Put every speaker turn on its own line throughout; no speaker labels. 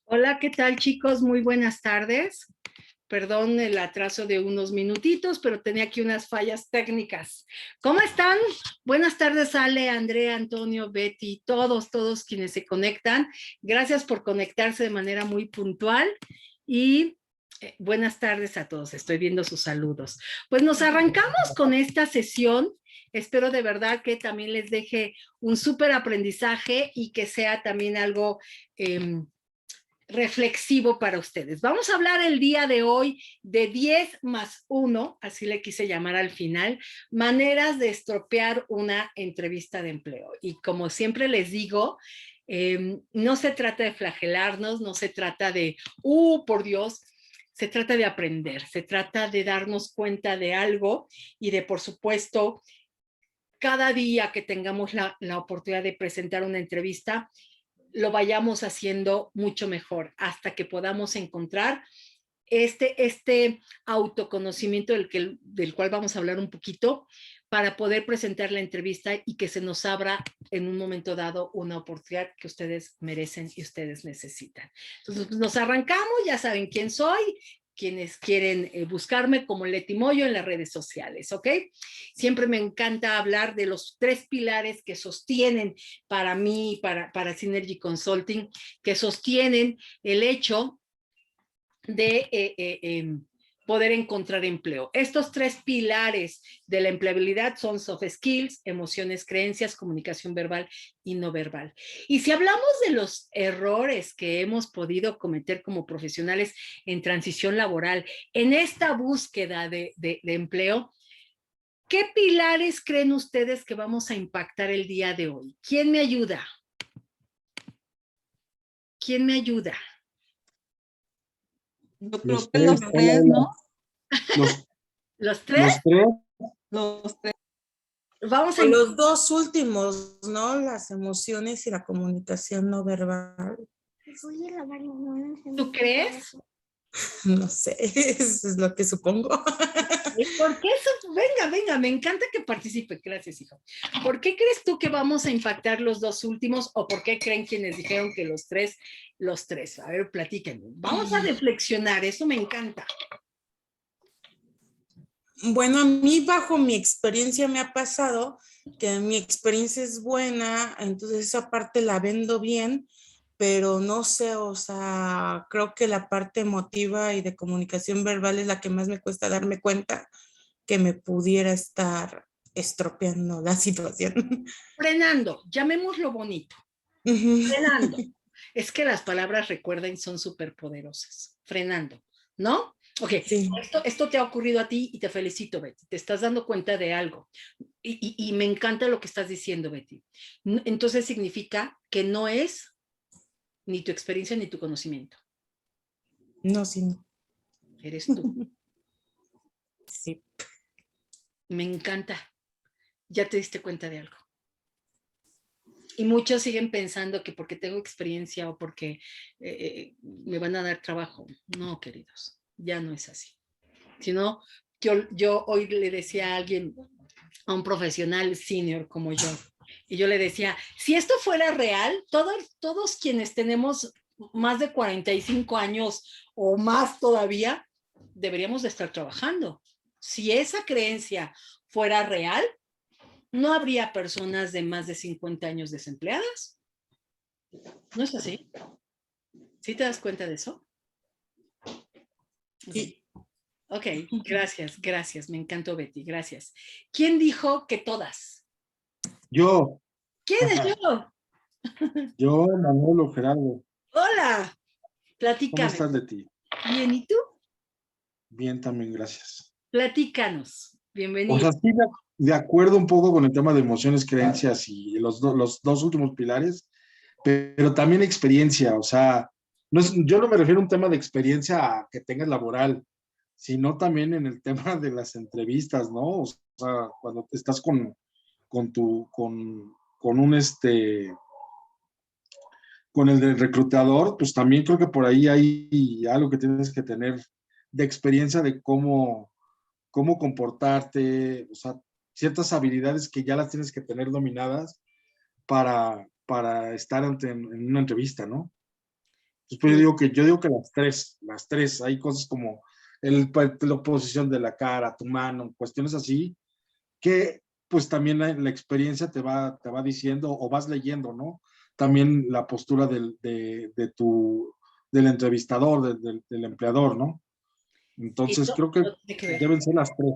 Hola, ¿qué tal, chicos? Muy buenas tardes. Perdón el atraso de unos minutitos, pero tenía aquí unas fallas técnicas. ¿Cómo están? Buenas tardes, Ale, Andrea, Antonio, Betty, todos quienes se conectan. Gracias por conectarse de manera muy puntual y buenas tardes a todos. Estoy viendo sus saludos. Pues nos arrancamos con esta sesión. Espero de verdad que también les deje un súper aprendizaje y que sea también algo reflexivo para ustedes. Vamos a hablar el día de hoy de 10 más 1, así le quise llamar al final, maneras de estropear una entrevista de empleo. Y como siempre les digo, no se trata de flagelarnos, no se trata de, por Dios, se trata de aprender, se trata de darnos cuenta de algo y de, por supuesto, cada día que tengamos la oportunidad de presentar una entrevista, lo vayamos haciendo mucho mejor hasta que podamos encontrar este autoconocimiento del cual vamos a hablar un poquito para poder presentar la entrevista y que se nos abra en un momento dado una oportunidad que ustedes merecen y ustedes necesitan. Entonces, nos arrancamos, ya saben quién soy, quienes quieren buscarme como Leti Moyo en las redes sociales, ¿ok? Siempre me encanta hablar de los 3 pilares que sostienen para mí, para Synergy Consulting, que sostienen el hecho de poder encontrar empleo. Estos 3 pilares de la empleabilidad son soft skills, emociones, creencias, comunicación verbal y no verbal. Y si hablamos de los errores que hemos podido cometer como profesionales en transición laboral, en esta búsqueda de empleo, ¿qué pilares creen ustedes que vamos a impactar el día de hoy? ¿Quién me ayuda? ¿Quién me ayuda?
Yo
Los
creo que los
tres,
tres, ¿no?
los,
¿Los 3?
los tres,
Los tres.
Vamos a...
O los dos últimos, ¿no? Las emociones y la comunicación no verbal.
¿Tú crees?
No sé, eso es lo que supongo.
¿Por qué eso? Venga, me encanta que participe. Gracias, hijo. ¿Por qué crees tú que vamos a impactar los 2 últimos o por qué creen quienes dijeron que los tres? A ver, platíquenme. Vamos a reflexionar, eso me encanta.
Bueno, a mí bajo mi experiencia me ha pasado que mi experiencia es buena, entonces esa parte la vendo bien, pero no sé, o sea, creo que la parte emotiva y de comunicación verbal es la que más me cuesta darme cuenta que me pudiera estar estropeando la situación.
Frenando, llamémoslo bonito. Frenando. Es que las palabras, recuerden, son súper poderosas. Frenando, ¿no? Ok,
Sí.
esto te ha ocurrido a ti y te felicito, Betty. Te estás dando cuenta de algo. Y me encanta lo que estás diciendo, Betty. Entonces significa que no es ni tu experiencia ni tu conocimiento.
No, sí, no.
Eres tú.
Sí.
Me encanta. Ya te diste cuenta de algo. Y muchos siguen pensando que porque tengo experiencia o porque me van a dar trabajo. No, queridos, ya no es así. Sino, yo hoy le decía a alguien, a un profesional senior como yo, y yo le decía, si esto fuera real, todos quienes tenemos más de 45 años o más todavía, deberíamos de estar trabajando. Si esa creencia fuera real, no habría personas de más de 50 años desempleadas. ¿No es así? ¿Sí te das cuenta de eso?
Sí.
Ok, gracias. Me encantó, Betty, gracias. ¿Quién dijo que todas?
yo,
¿Quién es yo?
yo, Manolo, Gerardo,
Hola,
¿cómo
platícame.
estás de ti?
Bien, ¿y tú?
Bien, también, gracias.
Platícanos.
O
Bienvenido.
sea, sí, de acuerdo un poco con el tema de emociones, creencias y los dos últimos pilares, pero también experiencia, o sea, yo no me refiero a un tema de experiencia que tengas laboral, sino también en el tema de las entrevistas, ¿no? O sea, cuando estás con un con el del reclutador, pues también creo que por ahí hay algo que tienes que tener de experiencia de cómo comportarte, o sea, ciertas habilidades que ya las tienes que tener dominadas para estar en una entrevista, ¿no? Pues yo digo que las tres, hay cosas como la posición de la cara, tu mano, cuestiones así, que pues también la experiencia te va diciendo o vas leyendo, ¿no? También la postura del entrevistador, del empleador, ¿no?
Sí,
Entonces creo que
todo tiene que ver.
deben ser las tres.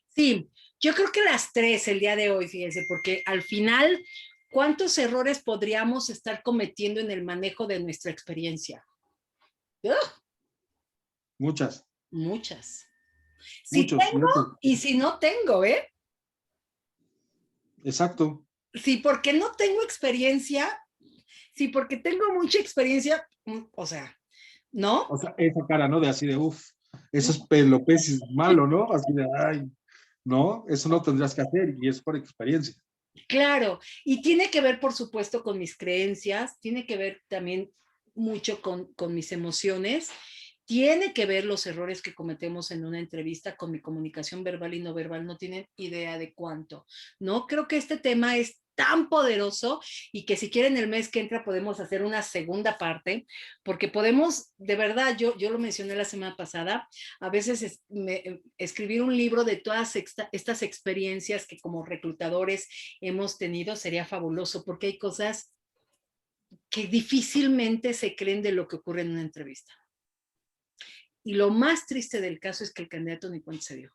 Sí, yo creo que las tres el día de hoy, fíjense, porque al final, ¿cuántos errores podríamos estar cometiendo en el manejo de nuestra experiencia? ¡Ugh!
Muchas,
Muchas. Si
muchos,
tengo
muchos.
y si no tengo, ¿eh?
Exacto.
Sí, porque no tengo experiencia, sí, porque tengo mucha experiencia, o sea, ¿no?
O sea, esa cara, ¿no? De así de, uff, eso es pelopesis malo, ¿no? Así de, ay, no, eso no tendrás que hacer y es por experiencia.
Claro, y tiene que ver, por supuesto, con mis creencias, tiene que ver también mucho con mis emociones, tiene que ver los errores que cometemos en una entrevista con mi comunicación verbal y no verbal, no tienen idea de cuánto, ¿no? Creo que este tema es tan poderoso y que si quieren el mes que entra podemos hacer una segunda parte, porque podemos, de verdad, yo lo mencioné la semana pasada, a veces escribir un libro de todas estas experiencias que como reclutadores hemos tenido sería fabuloso, porque hay cosas que difícilmente se creen de lo que ocurre en una entrevista. Y lo más triste del caso es que el candidato ni cuenta se dio.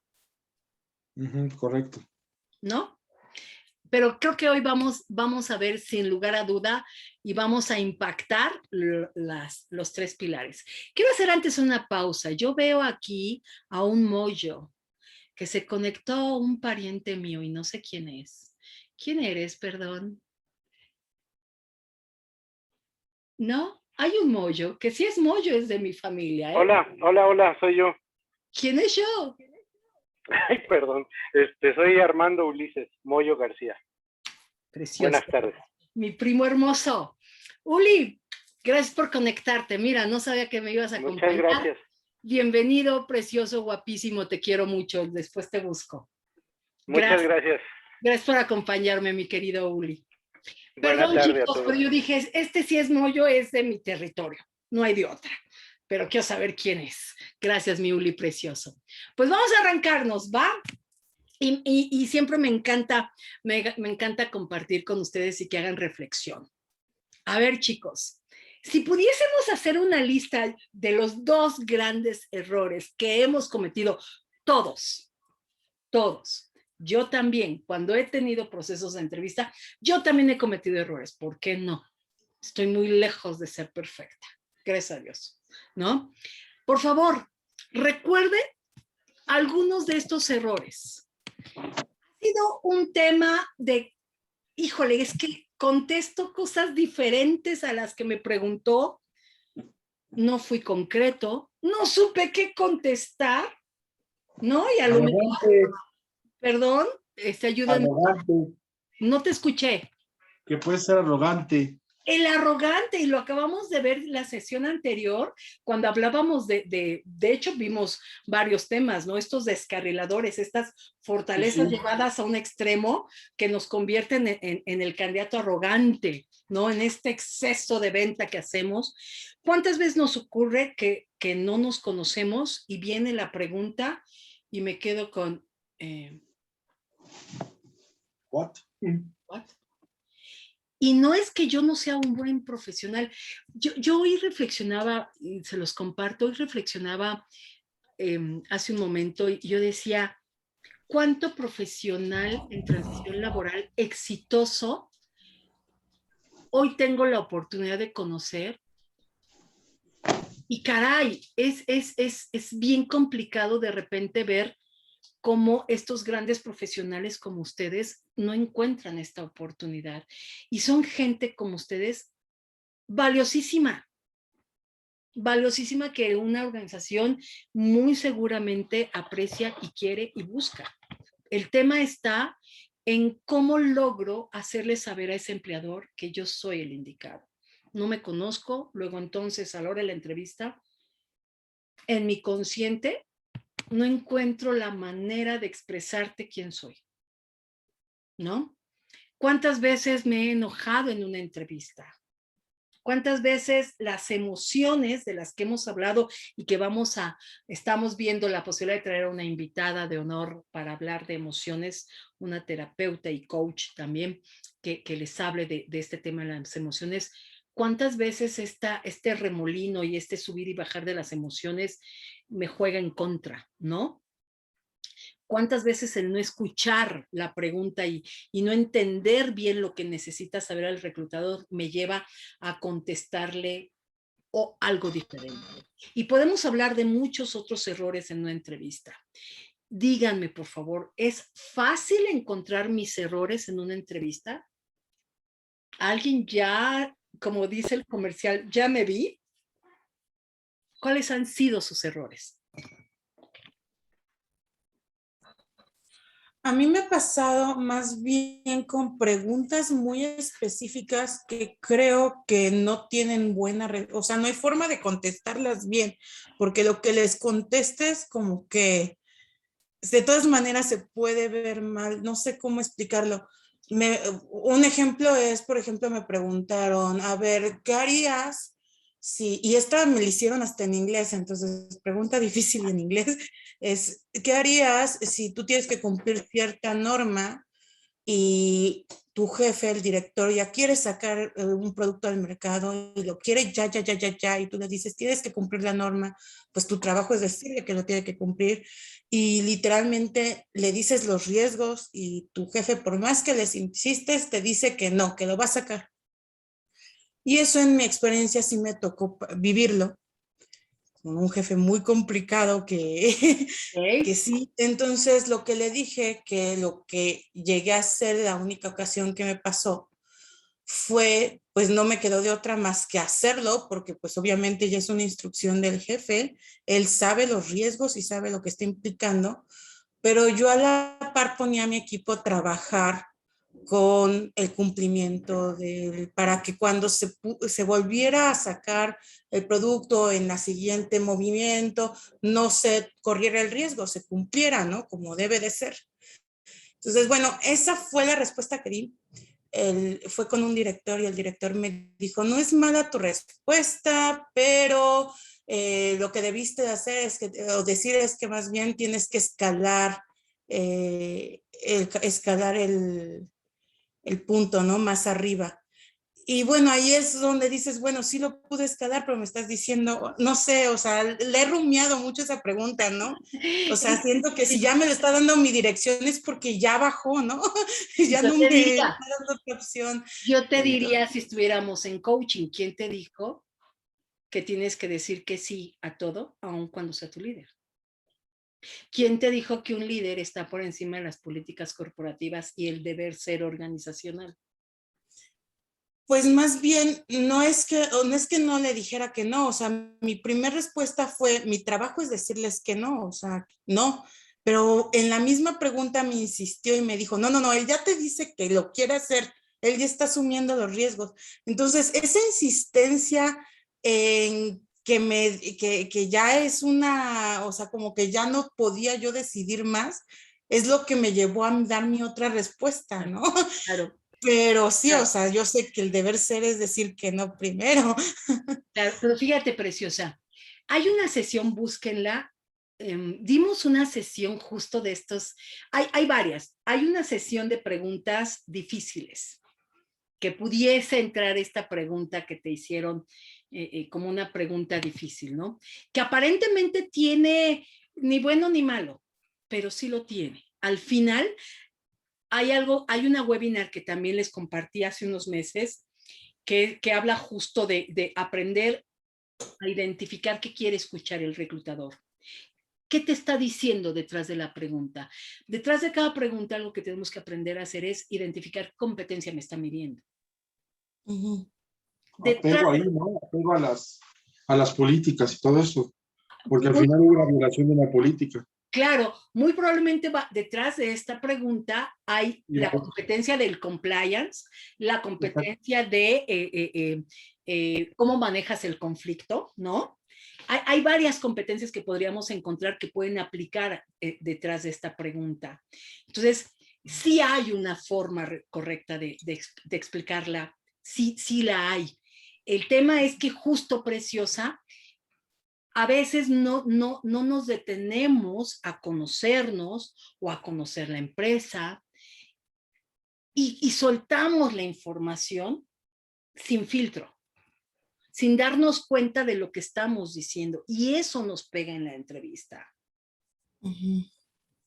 Correcto.
¿No? Pero creo que hoy vamos a ver sin lugar a duda y vamos a impactar los tres pilares. Quiero hacer antes una pausa. Yo veo aquí a un Moyo que se conectó a un pariente mío y no sé quién es. ¿Quién eres, perdón? No, hay un Moyo, que si es Moyo es de mi familia, ¿eh?
Hola, soy yo.
¿Quién es yo?
Ay, perdón. Soy Armando Ulises Moyo García.
Precioso.
Buenas tardes.
Mi primo hermoso. Uli, gracias por conectarte. Mira, no sabía que me ibas a acompañar.
Muchas gracias.
Bienvenido, precioso, guapísimo, te quiero mucho. Después te busco.
Muchas gracias.
Gracias por acompañarme, mi querido Uli.
Buenas
Perdón,
tardes
chicos, pero yo dije, este sí es Moyo, es de mi territorio. No hay de otra. Pero quiero saber quién es. Gracias, mi Uli precioso. Pues vamos a arrancarnos, ¿va? Y siempre me encanta compartir con ustedes y que hagan reflexión. A ver, chicos, si pudiésemos hacer una lista de los dos grandes errores que hemos cometido todos, yo también, cuando he tenido procesos de entrevista, yo también he cometido errores. ¿Por qué no? Estoy muy lejos de ser perfecta. Gracias a Dios, ¿no? Por favor, recuerde algunos de estos errores. Ha sido un tema de, híjole, es que contesto cosas diferentes a las que me preguntó, no fui concreto, no supe qué contestar, ¿no? Y a lo mejor, perdón, ayúdenme.
Arrogante.
No te escuché.
Que puede ser arrogante.
El arrogante, y lo acabamos de ver la sesión anterior, cuando hablábamos de hecho vimos varios temas, ¿no? Estos descarriladores, estas fortalezas llevadas a un extremo que nos convierten en el candidato arrogante, ¿no? En este exceso de venta que hacemos. ¿Cuántas veces nos ocurre que no nos conocemos y viene la pregunta y me quedo con...
What?
¿What? Y no es que yo no sea un buen profesional. Yo hoy reflexionaba, y se los comparto, hoy reflexionaba hace un momento y yo decía, ¿cuánto profesional en transición laboral exitoso hoy tengo la oportunidad de conocer? Y caray, es bien complicado de repente ver cómo estos grandes profesionales como ustedes no encuentran esta oportunidad. Y son gente como ustedes valiosísima, valiosísima que una organización muy seguramente aprecia y quiere y busca. El tema está en cómo logro hacerle saber a ese empleador que yo soy el indicado. No me conozco, luego entonces a la hora de la entrevista, en mi consciente no encuentro la manera de expresarte quién soy, ¿no? ¿Cuántas veces me he enojado en una entrevista? ¿Cuántas veces las emociones de las que hemos hablado y que estamos viendo la posibilidad de traer a una invitada de honor para hablar de emociones, una terapeuta y coach también, que les hable de este tema de las emociones? ¿Cuántas veces este remolino y este subir y bajar de las emociones me juega en contra, ¿no? ¿Cuántas veces el no escuchar la pregunta y no entender bien lo que necesita saber el reclutador me lleva a contestarle o algo diferente? Y podemos hablar de muchos otros errores en una entrevista. Díganme, por favor, ¿es fácil encontrar mis errores en una entrevista? ¿Alguien ya, como dice el comercial, ya me vi? ¿Cuáles han sido sus errores?
A mí me ha pasado más bien con preguntas muy específicas que creo que no tienen o sea, no hay forma de contestarlas bien, porque lo que les contestes como que de todas maneras se puede ver mal, no sé cómo explicarlo. Un ejemplo es, por ejemplo, me preguntaron, a ver, ¿qué harías si, y esta me la hicieron hasta en inglés, entonces pregunta difícil en inglés, es, ¿qué harías si tú tienes que cumplir cierta norma y tu jefe, el director, ya quiere sacar un producto al mercado y lo quiere ya, ya, ya, ya, ya, y tú le dices, tienes que cumplir la norma, pues tu trabajo es decirle que lo tiene que cumplir y literalmente le dices los riesgos y tu jefe, por más que les insistes, te dice que no, que lo va a sacar. Y eso en mi experiencia sí me tocó vivirlo con un jefe muy complicado que sí. Entonces lo que le dije, que lo que llegué a hacer la única ocasión que me pasó fue, pues no me quedó de otra más que hacerlo, porque pues obviamente ya es una instrucción del jefe, él sabe los riesgos y sabe lo que está implicando, pero yo a la par ponía a mi equipo a trabajar con el cumplimiento para que cuando se volviera a sacar el producto en la siguiente movimiento, no se corriera el riesgo, se cumpliera, ¿no? Como debe de ser. Entonces, bueno, esa fue la respuesta que di. Fue con un director y el director me dijo, no es mala tu respuesta, pero lo que debiste de hacer es que, o decir es que más bien tienes que escalar, escalar el punto, ¿no? Más arriba. Y bueno, ahí es donde dices, bueno, sí lo pude escalar, pero me estás diciendo, no sé, o sea, le he rumiado mucho esa pregunta, ¿no? O sea, siento que si ya me lo está dando mi dirección es porque ya bajó, ¿no? Ya no me está dando otra opción.
Yo te diría, si estuviéramos en coaching, ¿quién te dijo que tienes que decir que sí a todo, aun cuando sea tu líder? ¿Quién te dijo que un líder está por encima de las políticas corporativas y el deber ser organizacional?
Pues más bien, no es que no le dijera que no, o sea, mi primera respuesta fue, mi trabajo es decirles que no, o sea, no, pero en la misma pregunta me insistió y me dijo, no, no, no, él ya te dice que lo quiere hacer, él ya está asumiendo los riesgos. Entonces, esa insistencia en que ya es una, o sea, como que ya no podía yo decidir más, es lo que me llevó a dar mi otra respuesta, ¿no?
Claro.
Pero sí,
Claro.
o sea, yo sé que el deber ser es decir que no primero.
Claro, pero fíjate, preciosa, hay una sesión, búsquenla. Dimos una sesión justo de estos, hay varias, hay una sesión de preguntas difíciles, que pudiese entrar esta pregunta que te hicieron como una pregunta difícil, ¿no? Que aparentemente tiene ni bueno ni malo, pero sí lo tiene. Al final, hay una webinar que también les compartí hace unos meses que habla justo de aprender a identificar qué quiere escuchar el reclutador. ¿Qué te está diciendo detrás de la pregunta? Detrás de cada pregunta, algo que tenemos que aprender a hacer es identificar qué competencia me está midiendo.
Apego ahí, ¿no? Apego a las políticas y todo eso, porque al final hubo una violación de una política.
Claro, muy probablemente detrás de esta pregunta hay la competencia del compliance, la competencia de cómo manejas el conflicto, ¿no? Hay varias competencias que podríamos encontrar que pueden aplicar detrás de esta pregunta. Entonces, sí hay una forma correcta de explicarla, sí la hay. El tema es que justo, Preciosa, a veces no nos detenemos a conocernos o a conocer la empresa y soltamos la información sin filtro, sin darnos cuenta de lo que estamos diciendo. Y eso nos pega en la entrevista.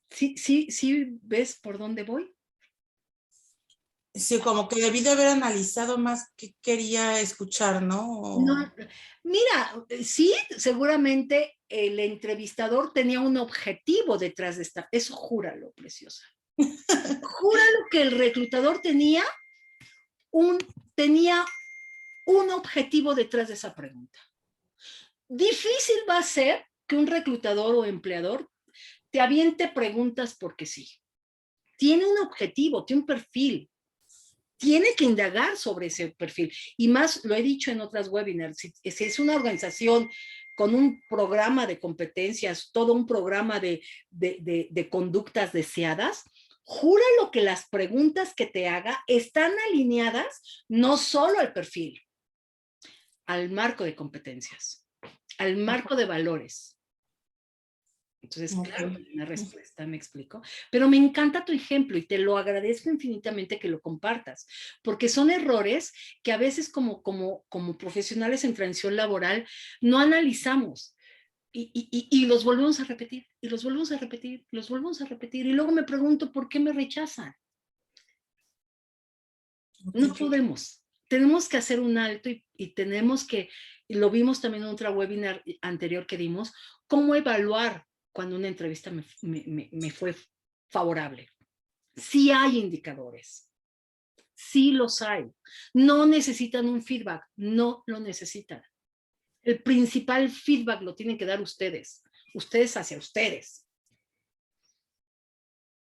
¿Sí ves por dónde voy?
Sí, como que debí de haber analizado más qué quería escuchar, ¿no?
No, mira, sí, seguramente el entrevistador tenía un objetivo detrás de esta. Eso júralo, Preciosa. Júralo que el reclutador tenía tenía un objetivo detrás de esa pregunta. Difícil va a ser que un reclutador o empleador te aviente preguntas porque sí. Tiene un objetivo, tiene un perfil. Tiene que indagar sobre ese perfil. Y más, lo he dicho en otras webinars, si es una organización con un programa de competencias, todo un programa de conductas deseadas, júralo que las preguntas que te haga están alineadas no solo al perfil, al marco de competencias, al marco de valores. Entonces, claro, una respuesta, ¿me explico? Pero me encanta tu ejemplo y te lo agradezco infinitamente que lo compartas, porque son errores que a veces como profesionales en transición laboral no analizamos y los volvemos a repetir, y los volvemos a repetir, los volvemos a repetir, y luego me pregunto, ¿por qué me rechazan? No podemos. Tenemos que hacer un alto y tenemos que, y lo vimos también en otra webinar anterior que dimos, cómo evaluar cuando una entrevista me fue favorable. Sí hay indicadores, sí los hay. No necesitan un feedback, no lo necesitan. El principal feedback lo tienen que dar ustedes hacia ustedes.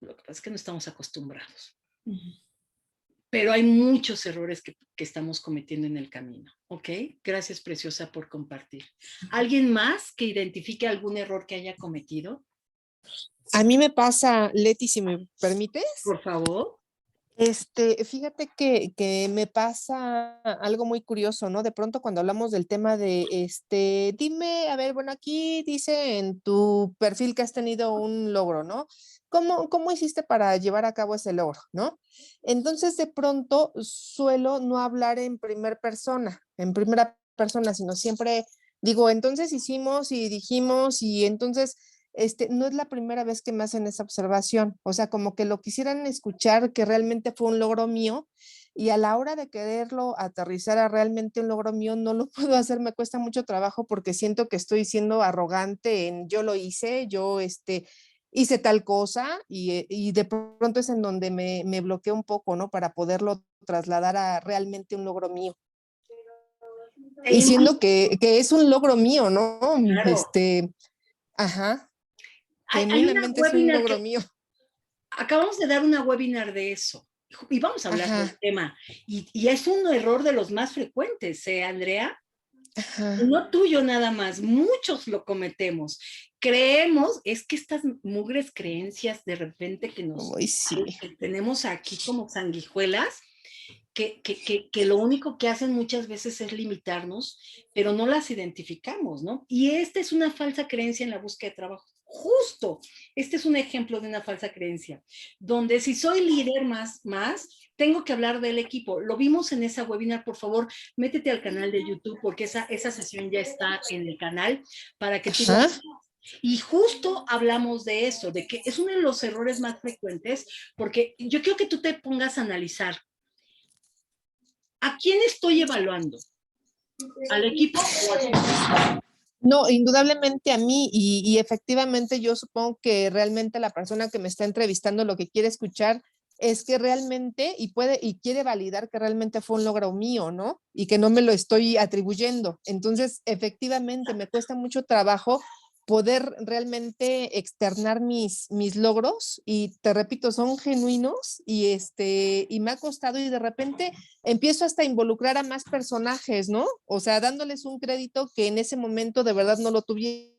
Lo que pasa es que no estamos acostumbrados. Pero hay muchos errores que estamos cometiendo en el camino, ¿ok? Gracias, Preciosa, por compartir. ¿Alguien más que identifique algún error que haya cometido?
A mí me pasa, Leti, si me permites.
Por favor.
Fíjate que me pasa algo muy curioso, ¿no? De pronto cuando hablamos del tema de, dime, a ver, bueno, aquí dice en tu perfil que has tenido un logro, ¿no? ¿Cómo hiciste para llevar a cabo ese logro, ¿no? Entonces, de pronto suelo no hablar en primera persona, sino siempre digo, entonces hicimos y dijimos y entonces no es la primera vez que me hacen esa observación, o sea, como que lo quisieran escuchar que realmente fue un logro mío y a la hora de quererlo aterrizar a realmente un logro mío no lo puedo hacer, me cuesta mucho trabajo porque siento que estoy siendo arrogante en yo lo hice, yo hice tal cosa y de pronto es en donde me bloqueo un poco, ¿no? Para poderlo trasladar a realmente un logro mío. Diciendo que es un logro mío, ¿no?
Claro.
Ajá.
Hay una
Genuinamente es un logro mío.
Acabamos de dar una webinar de eso y vamos a hablar del tema. Y es un error de los más frecuentes, Andrea? Ajá. No tuyo nada más, muchos lo cometemos. Creemos, es que estas mugres creencias de repente que que tenemos aquí como sanguijuelas, que lo único que hacen muchas veces es limitarnos, pero no las identificamos, ¿no? Y esta es una falsa creencia en la búsqueda de trabajo. Justo, este es un ejemplo de una falsa creencia, donde si soy líder más, tengo que hablar del equipo. Lo vimos en esa webinar, por favor, métete al canal de YouTube, porque esa sesión ya está en el canal, para que tú... Y justo hablamos de eso, de que es uno de los errores más frecuentes, porque yo quiero que tú te pongas a analizar, ¿a quién estoy evaluando? ¿Al equipo o a ti?
No, indudablemente a mí y efectivamente yo supongo que realmente la persona que me está entrevistando lo que quiere escuchar es que realmente y quiere validar que realmente fue un logro mío, ¿no? Y que no me lo estoy atribuyendo. Entonces, efectivamente, me cuesta mucho trabajo poder realmente externar mis logros y te repito, son genuinos y me ha costado y de repente empiezo hasta a involucrar a más personajes, ¿no? O sea, dándoles un crédito que en ese momento de verdad no lo tuvieron.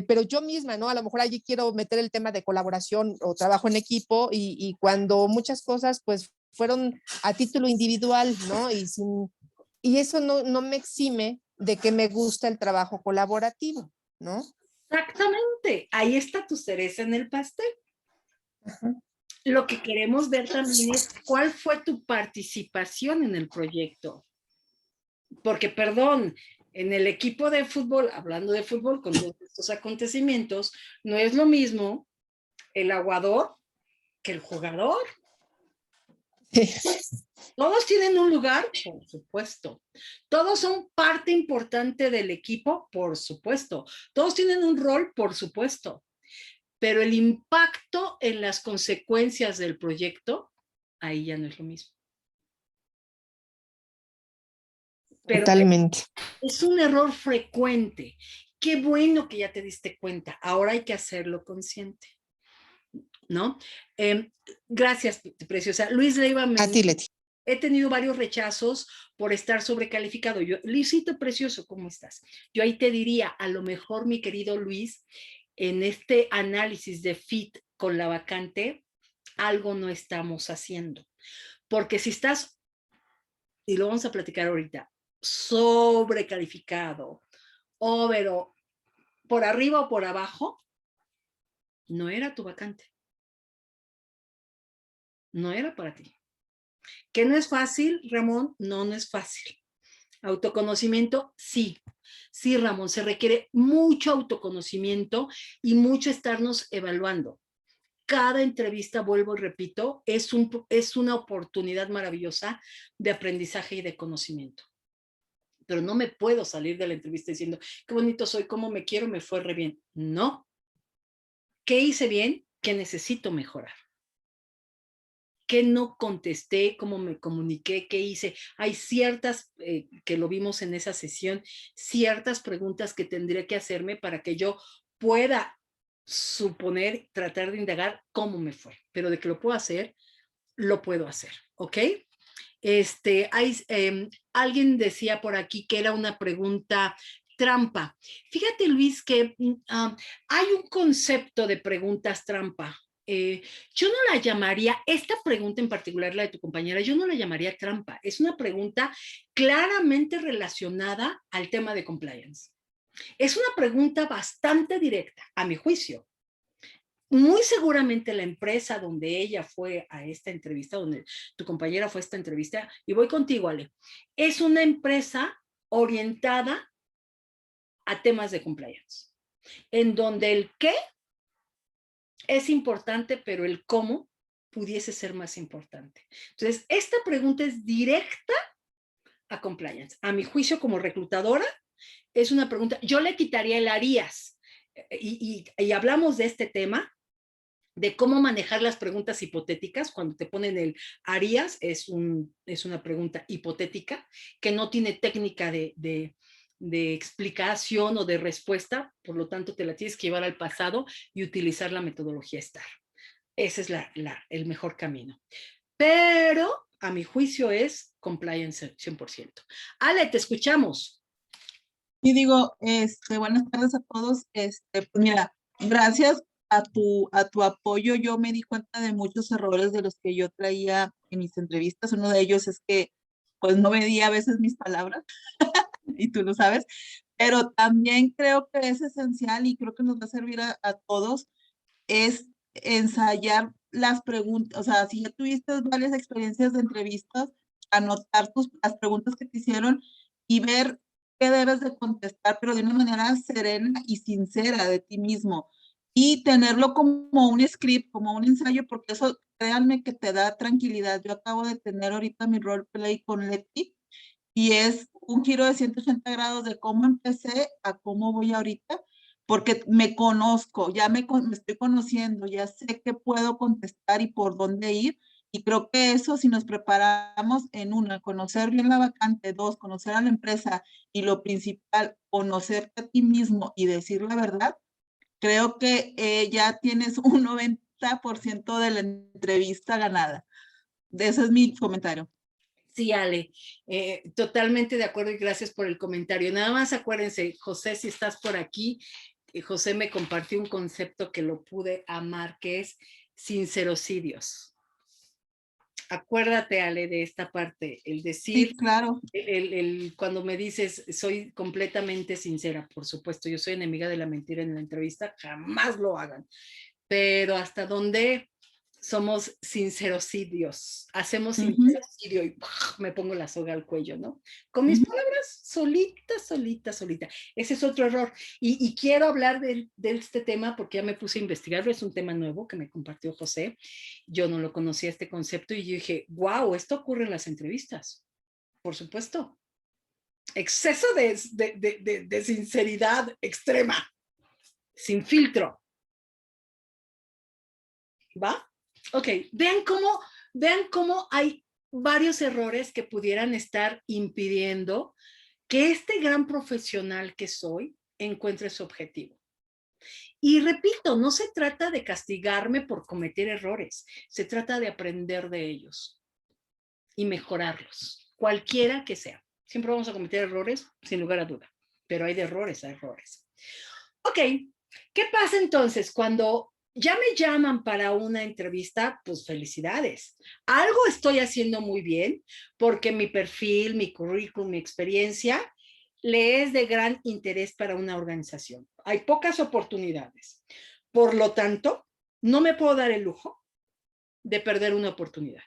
Pero yo misma, ¿no? A lo mejor allí quiero meter el tema de colaboración o trabajo en equipo y cuando muchas cosas pues fueron a título individual, ¿no? Y eso no me exime de que me gusta el trabajo colaborativo, ¿no?
Exactamente, ahí está tu cereza en el pastel.
Ajá.
Lo que queremos ver también es cuál fue tu participación en el proyecto. Porque, perdón, en el equipo de fútbol, hablando de fútbol, con todos estos acontecimientos, no es lo mismo el aguador que el jugador. Todos tienen un lugar, por supuesto. Todos son parte importante del equipo, por supuesto. Todos tienen un rol, por supuesto. Pero el impacto en las consecuencias del proyecto, ahí ya no es lo mismo. Pero
Totalmente.
es un error frecuente. Qué bueno que ya te diste cuenta. Ahora hay que hacerlo consciente, ¿no? Gracias, preciosa. Luis Leiva,
A ti, Leti.
he tenido varios rechazos por estar sobrecalificado. Luisito precioso, ¿cómo estás? Yo ahí te diría, a lo mejor, mi querido Luis, en este análisis de fit con la vacante, algo no estamos haciendo. Porque si estás, y lo vamos a platicar ahorita, sobrecalificado, pero por arriba o por abajo, no era tu vacante. No era para ti. ¿Que no es fácil, Ramón? No, no es fácil. Autoconocimiento, sí. Sí, Ramón, se requiere mucho autoconocimiento y mucho estarnos evaluando. Cada entrevista, vuelvo y repito, es una oportunidad maravillosa de aprendizaje y de conocimiento. Pero no me puedo salir de la entrevista diciendo, qué bonito soy, cómo me quiero, me fue re bien. No. ¿Qué hice bien? ¿Qué necesito mejorar? ¿Qué no contesté? ¿Cómo me comuniqué? ¿Qué hice? Hay ciertas, que lo vimos en esa sesión, ciertas preguntas que tendría que hacerme para que yo pueda suponer, tratar de indagar cómo me fue. Pero de que lo puedo hacer, lo puedo hacer, ¿ok? Alguien decía por aquí que era una pregunta trampa. Fíjate, Luis, que hay un concepto de preguntas trampa. Yo no la llamaría, esta pregunta en particular, la de tu compañera, yo no la llamaría trampa. Es una pregunta claramente relacionada al tema de compliance. Es una pregunta bastante directa, a mi juicio. Muy seguramente la empresa donde ella fue a esta entrevista, donde tu compañera fue a esta entrevista, y voy contigo, Ale, es una empresa orientada a temas de compliance, en donde el qué es importante, pero el cómo pudiese ser más importante. Entonces, esta pregunta es directa a compliance. A mi juicio, como reclutadora, es una pregunta, yo le quitaría el harías, y hablamos de este tema, de cómo manejar las preguntas hipotéticas. Cuando te ponen el harías, es una pregunta hipotética que no tiene técnica de explicación o de respuesta, por lo tanto te la tienes que llevar al pasado y utilizar la metodología STAR. Ese es el mejor camino. Pero a mi juicio es compliance 100%. Ale, te escuchamos.
Y digo, buenas tardes a todos. Pues mira, gracias a tu apoyo, yo me di cuenta de muchos errores de los que yo traía en mis entrevistas. Uno de ellos es que pues no medía a veces mis palabras, y tú lo sabes, pero también creo que es esencial y creo que nos va a servir a todos, es ensayar las preguntas. O sea, si ya tuviste varias experiencias de entrevistas, anotar las preguntas que te hicieron y ver qué debes de contestar, pero de una manera serena y sincera de ti mismo. Y tenerlo como un script, como un ensayo, porque eso, créanme que te da tranquilidad. Yo acabo de tener ahorita mi roleplay con Leti y es un giro de 180 grados de cómo empecé a cómo voy ahorita, porque me conozco, ya me estoy conociendo, ya sé qué puedo contestar y por dónde ir. Y creo que eso, si nos preparamos en una, conocer bien la vacante, dos, conocer a la empresa y lo principal, conocerte a ti mismo y decir la verdad, creo que ya tienes un 90% de la entrevista ganada. Ese es mi comentario.
Sí, Ale, totalmente de acuerdo y gracias por el comentario. Nada más acuérdense, José, si estás por aquí, José me compartió un concepto que lo pude amar, que es sincerocidios. Acuérdate, Ale, de esta parte, el decir,
Sí, claro.
cuando me dices, soy completamente sincera, por supuesto, yo soy enemiga de la mentira en la entrevista, jamás lo hagan, pero hasta donde somos sincerocidios, hacemos sincerocidio y me pongo la soga al cuello, ¿no? Con mis palabras, solita. Ese es otro error. Y quiero hablar de este tema porque ya me puse a investigar, es un tema nuevo que me compartió José. Yo no lo conocía este concepto y yo dije, wow, esto ocurre en las entrevistas, por supuesto. Exceso de sinceridad extrema, sin filtro. ¿Va? Ok, vean cómo hay varios errores que pudieran estar impidiendo que este gran profesional que soy encuentre su objetivo. Y repito, no se trata de castigarme por cometer errores, se trata de aprender de ellos y mejorarlos, cualquiera que sea. Siempre vamos a cometer errores, sin lugar a duda, pero hay de errores a errores. Ok, ¿qué pasa entonces cuando ya me llaman para una entrevista? Pues felicidades. Algo estoy haciendo muy bien porque mi perfil, mi currículum, mi experiencia le es de gran interés para una organización. Hay pocas oportunidades. Por lo tanto, no me puedo dar el lujo de perder una oportunidad.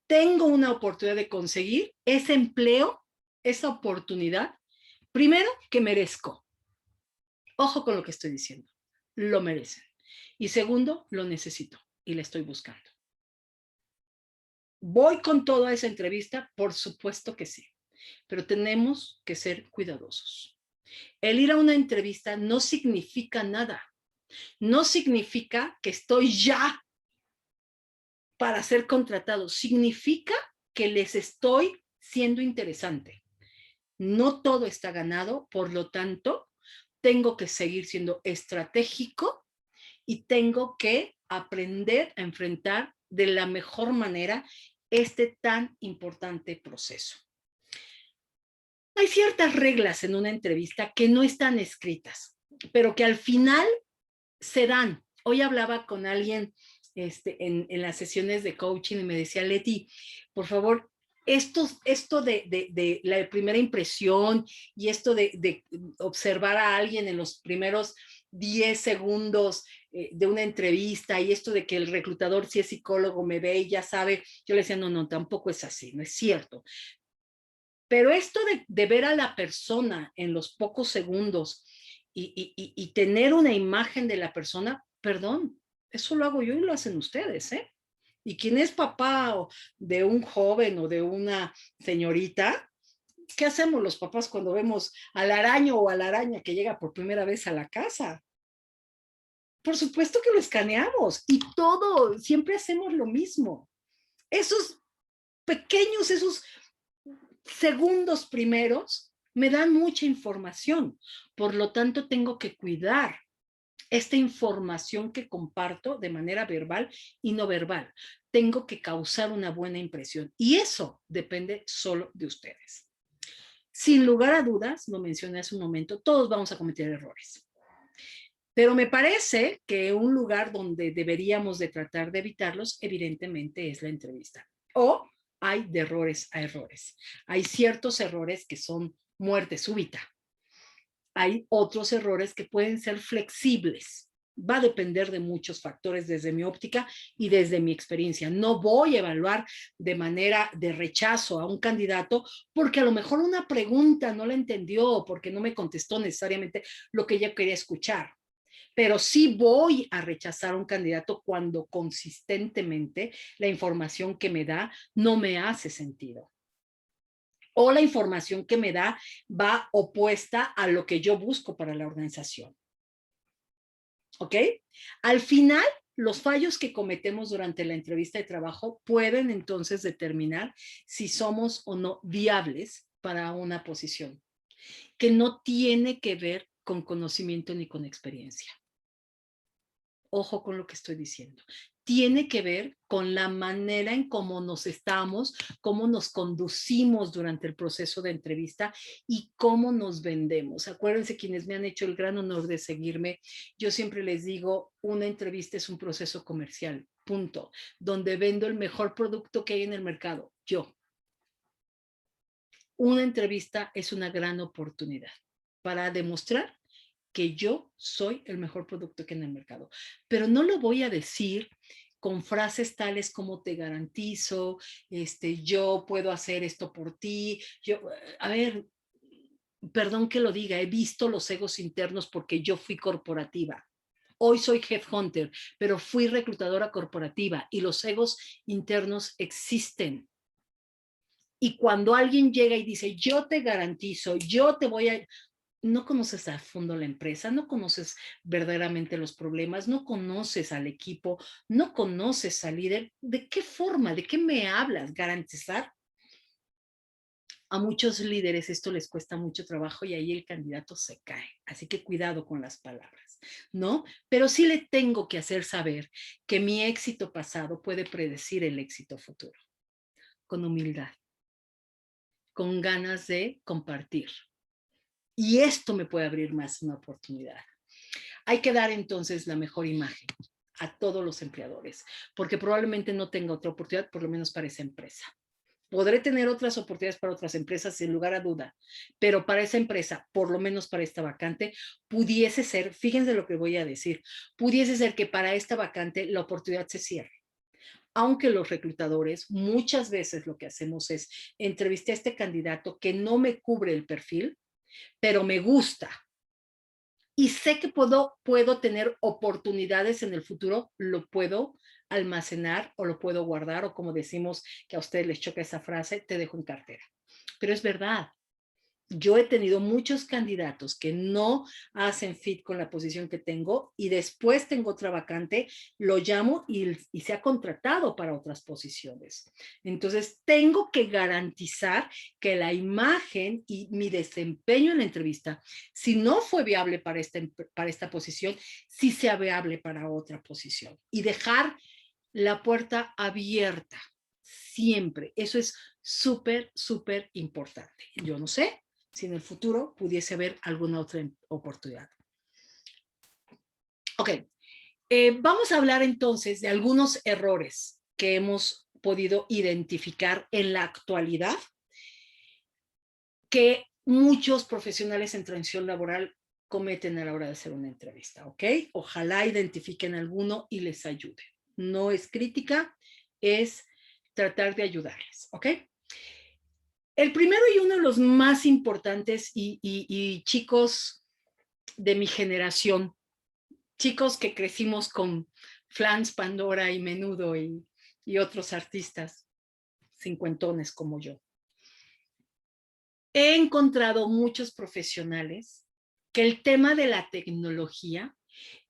Tengo una oportunidad de conseguir ese empleo, esa oportunidad, primero que merezco. Ojo con lo que estoy diciendo. Lo merecen. Y segundo, lo necesito y la estoy buscando. ¿Voy con toda esa entrevista? Por supuesto que sí, pero tenemos que ser cuidadosos. El ir a una entrevista no significa nada. No significa que estoy ya para ser contratado. Significa que les estoy siendo interesante. No todo está ganado, por lo tanto, tengo que seguir siendo estratégico y tengo que aprender a enfrentar de la mejor manera este tan importante proceso. Hay ciertas reglas en una entrevista que no están escritas, pero que al final se dan. Hoy hablaba con alguien en las sesiones de coaching y me decía, Leti, por favor, esto de la primera impresión y esto de observar a alguien en los primeros 10 segundos de una entrevista y esto de que el reclutador, si es psicólogo, me ve y ya sabe, yo le decía, no, tampoco es así, no es cierto. Pero esto de ver a la persona en los pocos segundos y tener una imagen de la persona, perdón, eso lo hago yo y lo hacen ustedes, ¿eh? Y quien es papá de un joven o de una señorita, ¿qué hacemos los papás cuando vemos al araño o a la araña que llega por primera vez a la casa? Por supuesto que lo escaneamos y todo, siempre hacemos lo mismo. Esos pequeños, esos segundos primeros me dan mucha información. Por lo tanto, tengo que cuidar esta información que comparto de manera verbal y no verbal. Tengo que causar una buena impresión y eso depende solo de ustedes. Sin lugar a dudas, lo mencioné hace un momento, todos vamos a cometer errores. Pero me parece que un lugar donde deberíamos de tratar de evitarlos, evidentemente, es la entrevista. O hay de errores a errores. Hay ciertos errores que son muerte súbita. Hay otros errores que pueden ser flexibles. Va a depender de muchos factores desde mi óptica y desde mi experiencia. No voy a evaluar de manera de rechazo a un candidato porque a lo mejor una pregunta no la entendió o porque no me contestó necesariamente lo que yo quería escuchar. Pero sí voy a rechazar a un candidato cuando consistentemente la información que me da no me hace sentido. O la información que me da va opuesta a lo que yo busco para la organización. ¿Ok? Al final, los fallos que cometemos durante la entrevista de trabajo pueden entonces determinar si somos o no viables para una posición, que no tiene que ver con conocimiento ni con experiencia. Ojo con lo que estoy diciendo. Tiene que ver con la manera en cómo nos estamos, cómo nos conducimos durante el proceso de entrevista y cómo nos vendemos. Acuérdense, quienes me han hecho el gran honor de seguirme, yo siempre les digo, una entrevista es un proceso comercial. punto. Donde vendo el mejor producto que hay en el mercado, yo. Una entrevista es una gran oportunidad para demostrar que yo soy el mejor producto que hay en el mercado. Pero no lo voy a decir con frases tales como te garantizo, yo puedo hacer esto por ti. A ver, perdón que lo diga, he visto los egos internos porque yo fui corporativa. Hoy soy headhunter, pero fui reclutadora corporativa y los egos internos existen. Y cuando alguien llega y dice, yo te garantizo, yo te voy a... No conoces a fondo la empresa, no conoces verdaderamente los problemas, no conoces al equipo, no conoces al líder. ¿De qué forma? ¿De qué me hablas? ¿Garantizar? A muchos líderes esto les cuesta mucho trabajo y ahí el candidato se cae. Así que cuidado con las palabras, ¿no? Pero sí le tengo que hacer saber que mi éxito pasado puede predecir el éxito futuro. Con humildad, con ganas de compartir. Y esto me puede abrir más una oportunidad. Hay que dar entonces la mejor imagen a todos los empleadores, porque probablemente no tenga otra oportunidad, por lo menos para esa empresa. Podré tener otras oportunidades para otras empresas, sin lugar a duda, pero para esa empresa, por lo menos para esta vacante, pudiese ser, fíjense lo que voy a decir, pudiese ser que para esta vacante la oportunidad se cierre. Aunque los reclutadores muchas veces lo que hacemos es entrevisté a este candidato que no me cubre el perfil, pero me gusta y sé que puedo tener oportunidades en el futuro, lo puedo almacenar o lo puedo guardar, o como decimos que a ustedes les choca esa frase, te dejo en cartera. Pero es verdad. Yo he tenido muchos candidatos que no hacen fit con la posición que tengo y después tengo otra vacante, lo llamo y se ha contratado para otras posiciones. Entonces, tengo que garantizar que la imagen y mi desempeño en la entrevista, si no fue viable para esta posición, sí sea viable para otra posición. Y dejar la puerta abierta siempre. Eso es súper, súper importante. Yo no sé si en el futuro pudiese haber alguna otra oportunidad. Ok, vamos a hablar entonces de algunos errores que hemos podido identificar en la actualidad que muchos profesionales en transición laboral cometen a la hora de hacer una entrevista, ¿ok? Ojalá identifiquen alguno y les ayude. No es crítica, es tratar de ayudarles, ¿ok? El primero y uno de los más importantes y chicos de mi generación, chicos que crecimos con Flans, Pandora y Menudo y otros artistas cincuentones como yo. He encontrado muchos profesionales que el tema de la tecnología,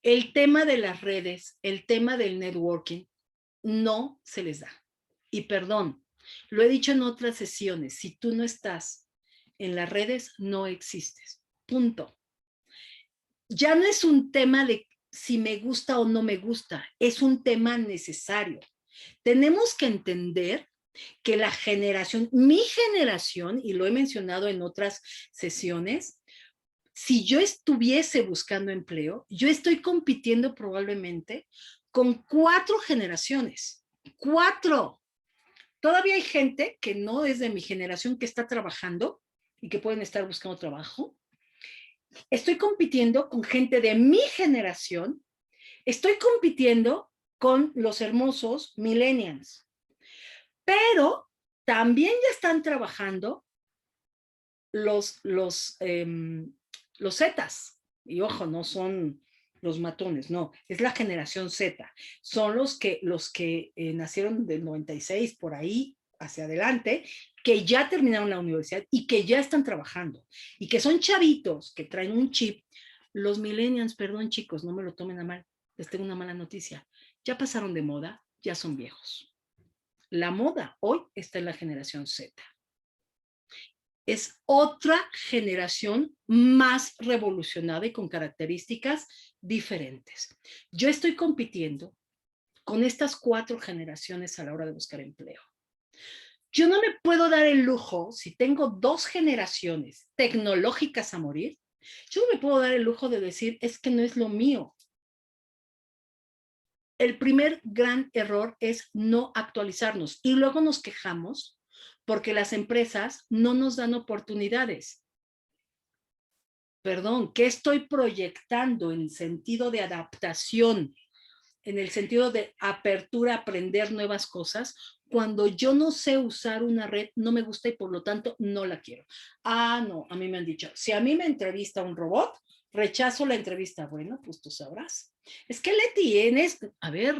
el tema de las redes, el tema del networking, no se les da. Y perdón, lo he dicho en otras sesiones, si tú no estás en las redes, no existes. Punto. Ya no es un tema de si me gusta o no me gusta, es un tema necesario. Tenemos que entender que la generación, mi generación, y lo he mencionado en otras sesiones, si yo estuviese buscando empleo, yo estoy compitiendo probablemente con 4 generaciones. 4. Todavía hay gente que no es de mi generación que está trabajando y que pueden estar buscando trabajo. Estoy compitiendo con gente de mi generación. Estoy compitiendo con los hermosos millennials. Pero también ya están trabajando los Zetas. Y ojo, no son los matones, no, es la generación Z. Son los que nacieron del 96 por ahí hacia adelante, que ya terminaron la universidad y que ya están trabajando y que son chavitos que traen un chip. Los millennials, perdón chicos, no me lo tomen a mal, les tengo una mala noticia, ya pasaron de moda, ya son viejos. La moda hoy está en la generación Z. Es otra generación más revolucionada y con características diferentes. Yo estoy compitiendo con estas 4 generaciones a la hora de buscar empleo. Yo no me puedo dar el lujo, si tengo 2 generaciones tecnológicas a morir, yo no me puedo dar el lujo de decir, es que no es lo mío. el primer gran error es no actualizarnos y luego nos quejamos porque las empresas no nos dan oportunidades. Perdón, ¿qué estoy proyectando en sentido de adaptación, en el sentido de apertura a aprender nuevas cosas? Cuando yo no sé usar una red, no me gusta y por lo tanto no la quiero. Ah, no, a mí me han dicho, si a mí me entrevista un robot, rechazo la entrevista. Bueno, pues tú sabrás. Es que le tienes, a ver,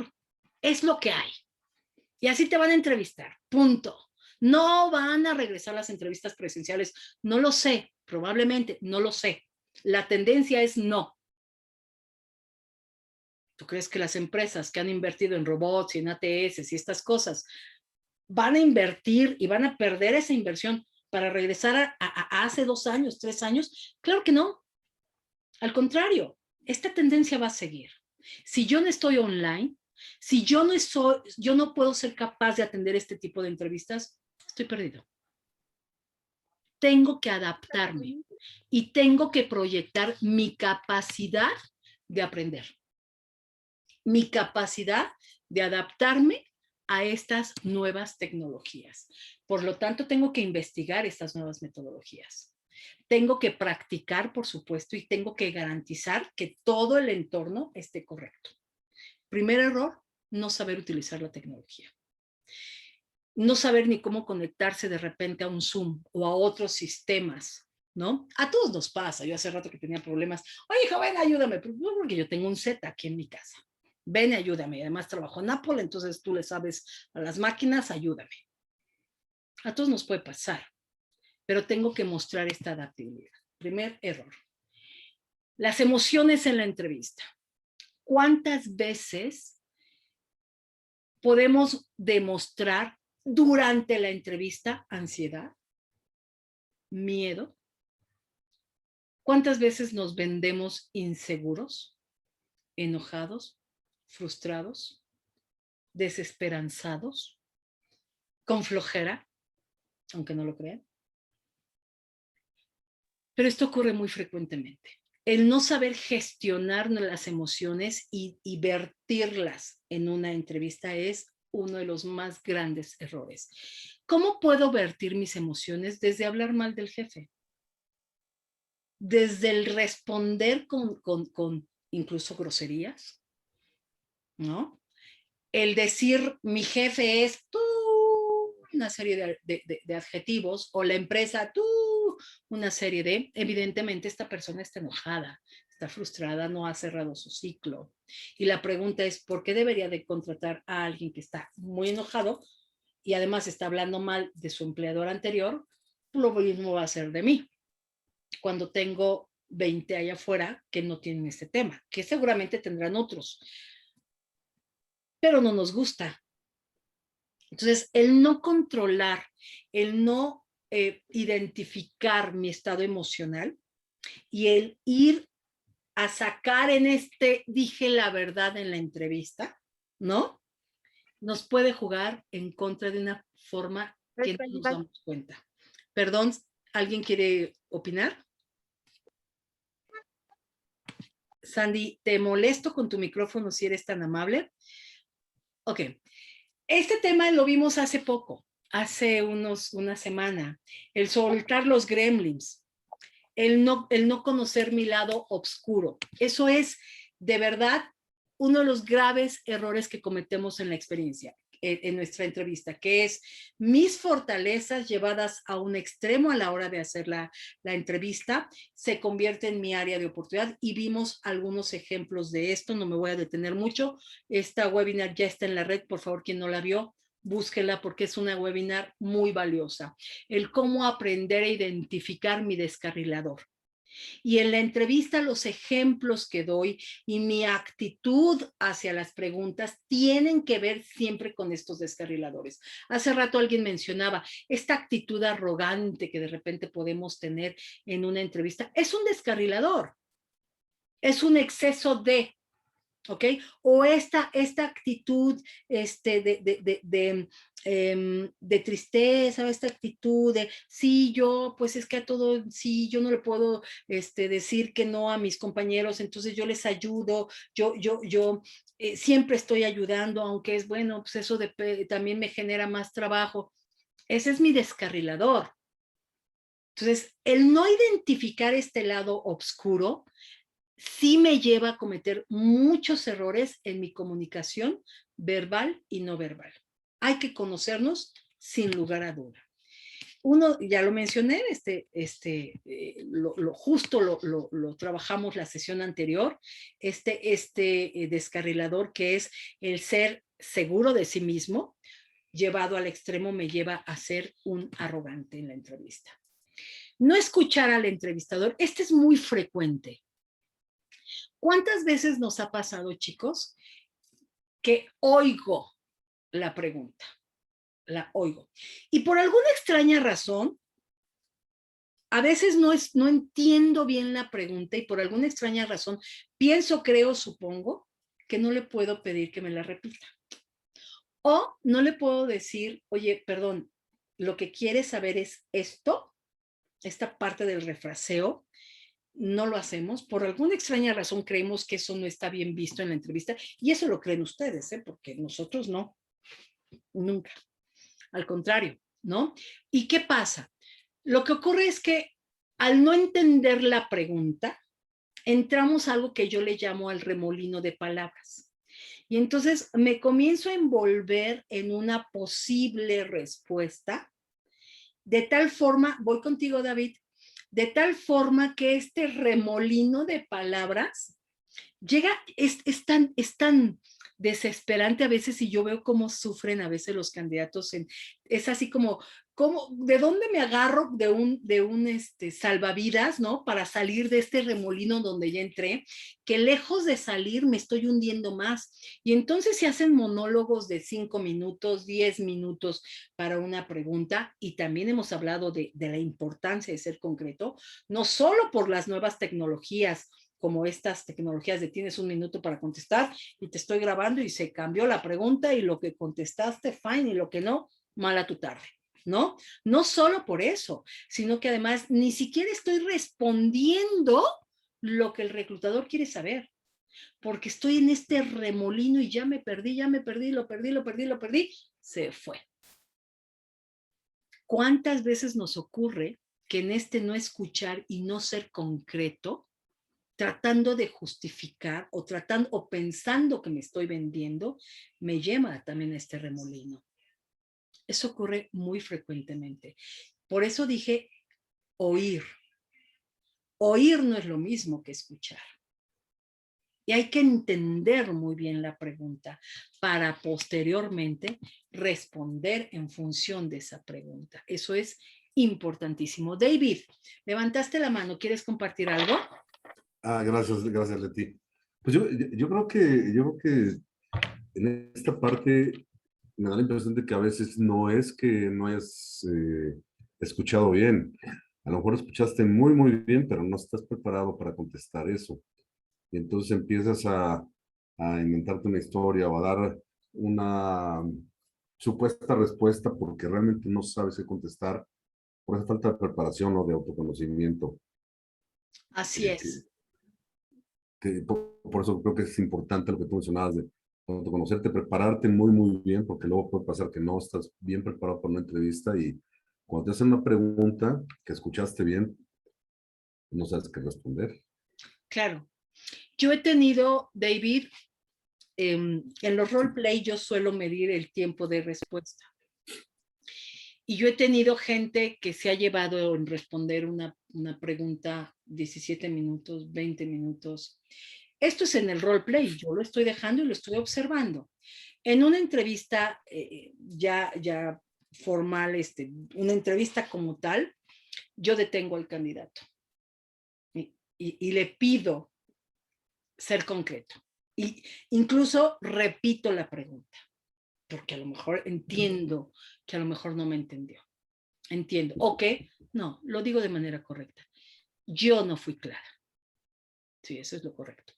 es lo que hay. Y así te van a entrevistar, punto. No van a regresar las entrevistas presenciales, no lo sé, probablemente, no lo sé. La tendencia es no. ¿Tú crees que las empresas que han invertido en robots y en ATS y estas cosas van a invertir y van a perder esa inversión para regresar a hace 2 años, 3 años? Claro que no. Al contrario, esta tendencia va a seguir. Si yo no estoy online, si yo no puedo ser capaz de atender este tipo de entrevistas, estoy perdido. Tengo que adaptarme y tengo que proyectar mi capacidad de aprender, mi capacidad de adaptarme a estas nuevas tecnologías. Por lo tanto, tengo que investigar estas nuevas metodologías. Tengo que practicar, por supuesto, y tengo que garantizar que todo el entorno esté correcto. Primer error, no saber utilizar la tecnología. No saber ni cómo conectarse de repente a un Zoom o a otros sistemas, ¿no? A todos nos pasa. Yo hace rato que tenía problemas. Oye, hijo, ven, ayúdame. Porque yo tengo un Z aquí en mi casa. Ven, ayúdame. Además trabajo en Apple, entonces tú le sabes a las máquinas, ayúdame. A todos nos puede pasar, pero tengo que mostrar esta adaptabilidad. Primer error. Las emociones en la entrevista. ¿Cuántas veces podemos demostrar durante la entrevista ansiedad, miedo? ¿Cuántas veces nos vendemos inseguros, enojados, frustrados, desesperanzados, con flojera, aunque no lo crean? Pero esto ocurre muy frecuentemente. El no saber gestionar las emociones y vertirlas en una entrevista es uno de los más grandes errores. ¿Cómo puedo vertir mis emociones? Desde hablar mal del jefe, desde el responder con incluso groserías, ¿no? El decir mi jefe es tú, una serie de adjetivos, o la empresa tú, una serie de, evidentemente esta persona está enojada, está frustrada, no ha cerrado su ciclo. Y la pregunta es, ¿por qué debería de contratar a alguien que está muy enojado y además está hablando mal de su empleador anterior? Lo mismo va a hacer de mí cuando tengo 20 allá afuera que no tienen este tema, que seguramente tendrán otros, pero no nos gusta. Entonces, el no controlar, el no identificar mi estado emocional y el ir a sacar en dije la verdad en la entrevista, ¿no? Nos puede jugar en contra de una forma que no nos damos cuenta. Perdón, ¿alguien quiere opinar? Sandy, ¿te molesto con tu micrófono si eres tan amable? Ok. Este tema lo vimos hace poco, hace una semana. El soltar los gremlins, el no conocer mi lado oscuro. Eso es de verdad uno de los graves errores que cometemos en la experiencia, en nuestra entrevista, que es mis fortalezas llevadas a un extremo a la hora de hacer la entrevista, se convierte en mi área de oportunidad y vimos algunos ejemplos de esto. No me voy a detener mucho. Esta webinar ya está en la red, por favor, quien no la vio, búsquela porque es una webinar muy valiosa. El cómo aprender a identificar mi descarrilador. Y en la entrevista los ejemplos que doy y mi actitud hacia las preguntas tienen que ver siempre con estos descarriladores. Hace rato alguien mencionaba esta actitud arrogante que de repente podemos tener en una entrevista. Es un descarrilador. Es un exceso de. ¿ok? O esta actitud de tristeza, o esta actitud de, sí, yo, pues es que a todo, sí, yo no le puedo decir que no a mis compañeros, entonces yo les ayudo, yo siempre estoy ayudando, aunque es bueno, pues eso también me genera más trabajo. Ese es mi descarrilador. Entonces, el no identificar este lado oscuro sí me lleva a cometer muchos errores en mi comunicación verbal y no verbal. Hay que conocernos sin lugar a duda. Uno, ya lo mencioné, justo lo trabajamos la sesión anterior, descarrilador que es el ser seguro de sí mismo, llevado al extremo me lleva a ser un arrogante en la entrevista. No escuchar al entrevistador, este es muy frecuente. ¿Cuántas veces nos ha pasado, chicos, que oigo la pregunta? La oigo. Y por alguna extraña razón, a veces no entiendo bien la pregunta y por alguna extraña razón pienso, creo, supongo que no le puedo pedir que me la repita. O no le puedo decir, oye, perdón, lo que quieres saber es esto, esta parte del refraseo. No lo hacemos. Por alguna extraña razón creemos que eso no está bien visto en la entrevista y eso lo creen ustedes, porque nosotros no, nunca. Al contrario, ¿no? ¿Y qué pasa? Lo que ocurre es que al no entender la pregunta, entramos a algo que yo le llamo al remolino de palabras. Y entonces me comienzo a envolver en una posible respuesta, de tal forma, voy contigo, David, de tal forma que este remolino de palabras llega, es tan desesperante a veces y yo veo cómo sufren a veces los candidatos. Es así como, ¿de dónde me agarro de un salvavidas, ¿no? Para salir de este remolino donde ya entré, que lejos de salir me estoy hundiendo más. Y entonces se hacen monólogos de 5 minutos, 10 minutos para una pregunta y también hemos hablado de la importancia de ser concreto, no solo por las nuevas tecnologías, como estas tecnologías de tienes un minuto para contestar y te estoy grabando y se cambió la pregunta y lo que contestaste, fine, y lo que no, mala tu tarde, ¿no? No solo por eso, sino que además ni siquiera estoy respondiendo lo que el reclutador quiere saber, porque estoy en este remolino y ya me perdí, lo perdí, se fue. ¿Cuántas veces nos ocurre que en este no escuchar y no ser concreto, tratando de justificar o pensando que me estoy vendiendo, me lleva también a este remolino? Eso ocurre muy frecuentemente. Por eso dije oír. Oír no es lo mismo que escuchar. Y hay que entender muy bien la pregunta para posteriormente responder en función de esa pregunta. Eso es importantísimo. David, levantaste la mano. ¿Quieres compartir algo?
Gracias, Leti. Pues yo creo que en esta parte me da la impresión de que a veces no es que no hayas escuchado bien. A lo mejor escuchaste muy, muy bien, pero no estás preparado para contestar eso. Y entonces empiezas a inventarte una historia o a dar una supuesta respuesta porque realmente no sabes qué contestar por esa falta de preparación o de autoconocimiento.
Así es.
Por eso creo que es importante lo que tú mencionabas de autoconocerte, prepararte muy, muy bien, porque luego puede pasar que no estás bien preparado para una entrevista y cuando te hacen una pregunta que escuchaste bien, no sabes qué responder.
Claro. Yo he tenido, David, en los roleplay yo suelo medir el tiempo de respuesta. Y yo he tenido gente que se ha llevado en responder una pregunta 17 minutos, 20 minutos. Esto es en el roleplay, yo lo estoy dejando y lo estoy observando. En una entrevista ya formal, una entrevista como tal, yo detengo al candidato y le pido ser concreto. Y incluso repito la pregunta, porque a lo mejor entiendo que a lo mejor no me entendió. Entiendo. ¿O qué? No, lo digo de manera correcta. Yo no fui clara. Sí, eso es lo correcto.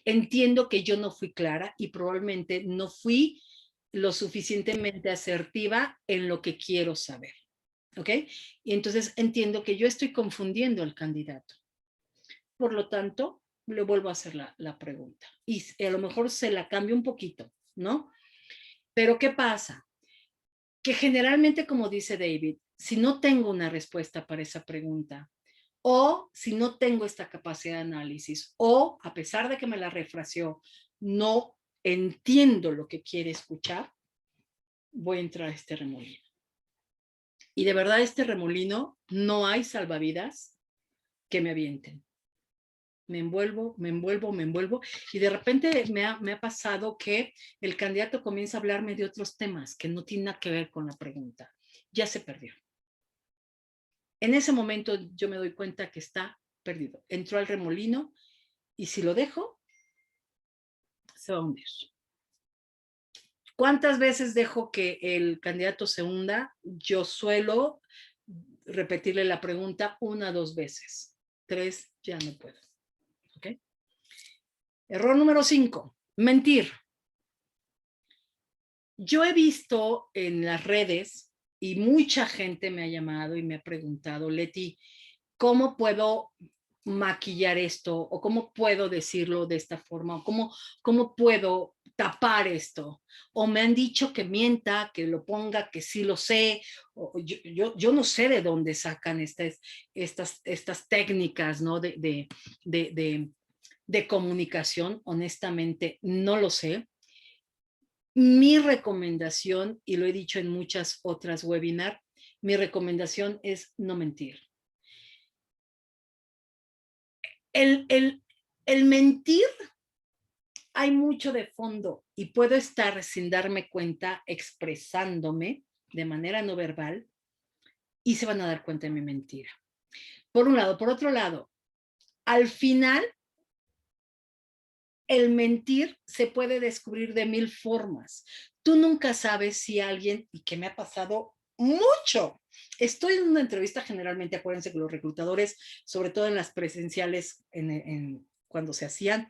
entiendo que yo no fui clara y probablemente no fui lo suficientemente asertiva en lo que quiero saber. ¿Ok? Y entonces entiendo que yo estoy confundiendo al candidato. Por lo tanto, le vuelvo a hacer la pregunta. Y a lo mejor se la cambio un poquito, ¿no? Pero ¿qué pasa? Que generalmente, como dice David, si no tengo una respuesta para esa pregunta, o si no tengo esta capacidad de análisis, o a pesar de que me la refraseó, no entiendo lo que quiere escuchar, voy a entrar a este remolino. Y de verdad, este remolino, no hay salvavidas que me avienten. Me envuelvo, y de repente me ha pasado que el candidato comienza a hablarme de otros temas que no tienen nada que ver con la pregunta. Ya se perdió. En ese momento yo me doy cuenta que está perdido. Entró al remolino y si lo dejo, se va a hundir. ¿Cuántas veces dejo que el candidato se hunda? Yo suelo repetirle la pregunta 1 o 2 veces. 3 ya no puedo. ¿Ok? Error número 5, mentir. Yo he visto en las redes y mucha gente me ha llamado y me ha preguntado, Leti, ¿cómo puedo maquillar esto? ¿O cómo puedo decirlo de esta forma? ¿O cómo puedo tapar esto? O me han dicho que mienta, que lo ponga, que sí lo sé. O yo no sé de dónde sacan estas técnicas, ¿no? de comunicación, honestamente, no lo sé. Mi recomendación, y lo he dicho en muchas otras webinars, mi recomendación es no mentir. El mentir, hay mucho de fondo y puedo estar sin darme cuenta expresándome de manera no verbal y se van a dar cuenta de mi mentira. Por un lado. Por otro lado, al final, el mentir se puede descubrir de 1000 formas. Tú nunca sabes si alguien, y que me ha pasado mucho, estoy en una entrevista generalmente, acuérdense que los reclutadores, sobre todo en las presenciales, cuando se hacían,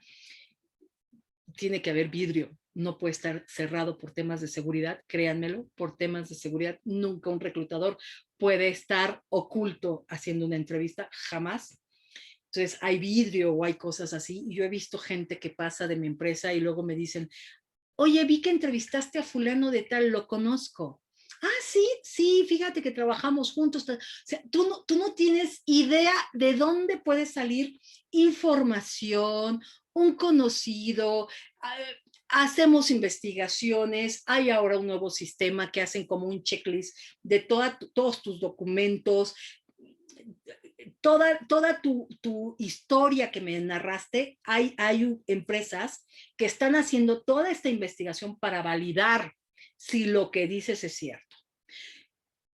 tiene que haber vidrio, no puede estar cerrado por temas de seguridad, créanmelo, por temas de seguridad, nunca un reclutador puede estar oculto haciendo una entrevista, jamás. Entonces hay vidrio o hay cosas así. Yo he visto gente que pasa de mi empresa y luego me dicen, oye, vi que entrevistaste a fulano de tal, lo conozco. Ah, sí, fíjate que trabajamos juntos. O sea, tú no tienes idea de dónde puede salir información, un conocido, hacemos investigaciones, hay ahora un nuevo sistema que hacen como un checklist de todos tus documentos, toda tu historia que me narraste, hay empresas que están haciendo toda esta investigación para validar si lo que dices es cierto.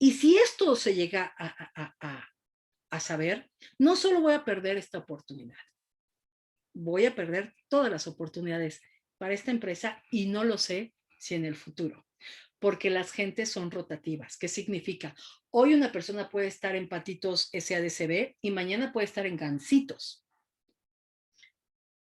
Y si esto se llega a saber, no solo voy a perder esta oportunidad, voy a perder todas las oportunidades para esta empresa y no lo sé si en el futuro, porque las gentes son rotativas. ¿Qué significa? Hoy una persona puede estar en Patitos SADCB y mañana puede estar en Gancitos.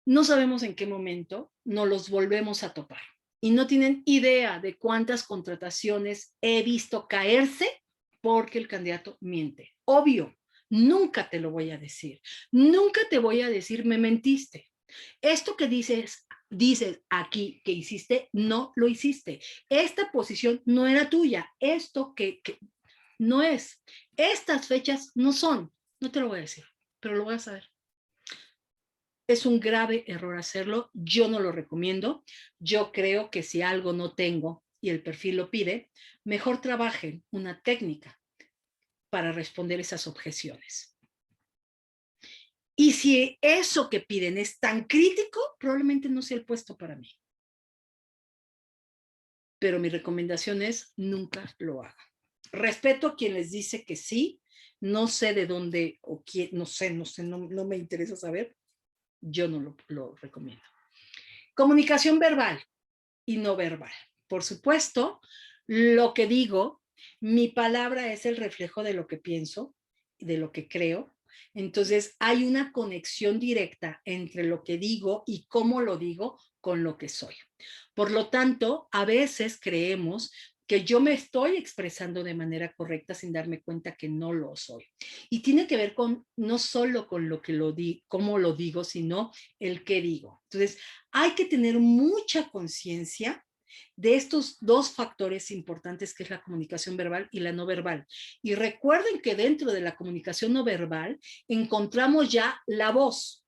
No sabemos en qué momento nos los volvemos a topar y no tienen idea de cuántas contrataciones he visto caerse porque el candidato miente. Obvio, nunca te lo voy a decir. Nunca te voy a decir, me mentiste. Esto que dices aquí que hiciste, no lo hiciste. Esta posición no era tuya. Esto que no es. Estas fechas no son. No te lo voy a decir, pero lo voy a saber. Es un grave error hacerlo. Yo no lo recomiendo. Yo creo que si algo no tengo y el perfil lo pide, mejor trabajen una técnica para responder esas objeciones. Y si eso que piden es tan crítico, probablemente no sea el puesto para mí. Pero mi recomendación es nunca lo hagan. Respeto a quien les dice que sí, no sé de dónde o quién, no sé, no me interesa saber. Yo no lo recomiendo. Comunicación verbal y no verbal. Por supuesto, lo que digo, mi palabra es el reflejo de lo que pienso, de lo que creo, Entonces hay una conexión directa entre lo que digo y cómo lo digo con lo que soy. Por lo tanto, a veces creemos que yo me estoy expresando de manera correcta sin darme cuenta que no lo soy. Y tiene que ver con no solo con lo que cómo lo digo, sino el qué digo. Entonces, hay que tener mucha conciencia de estos dos factores importantes que es la comunicación verbal y la no verbal. Y recuerden que dentro de la comunicación no verbal encontramos ya la voz,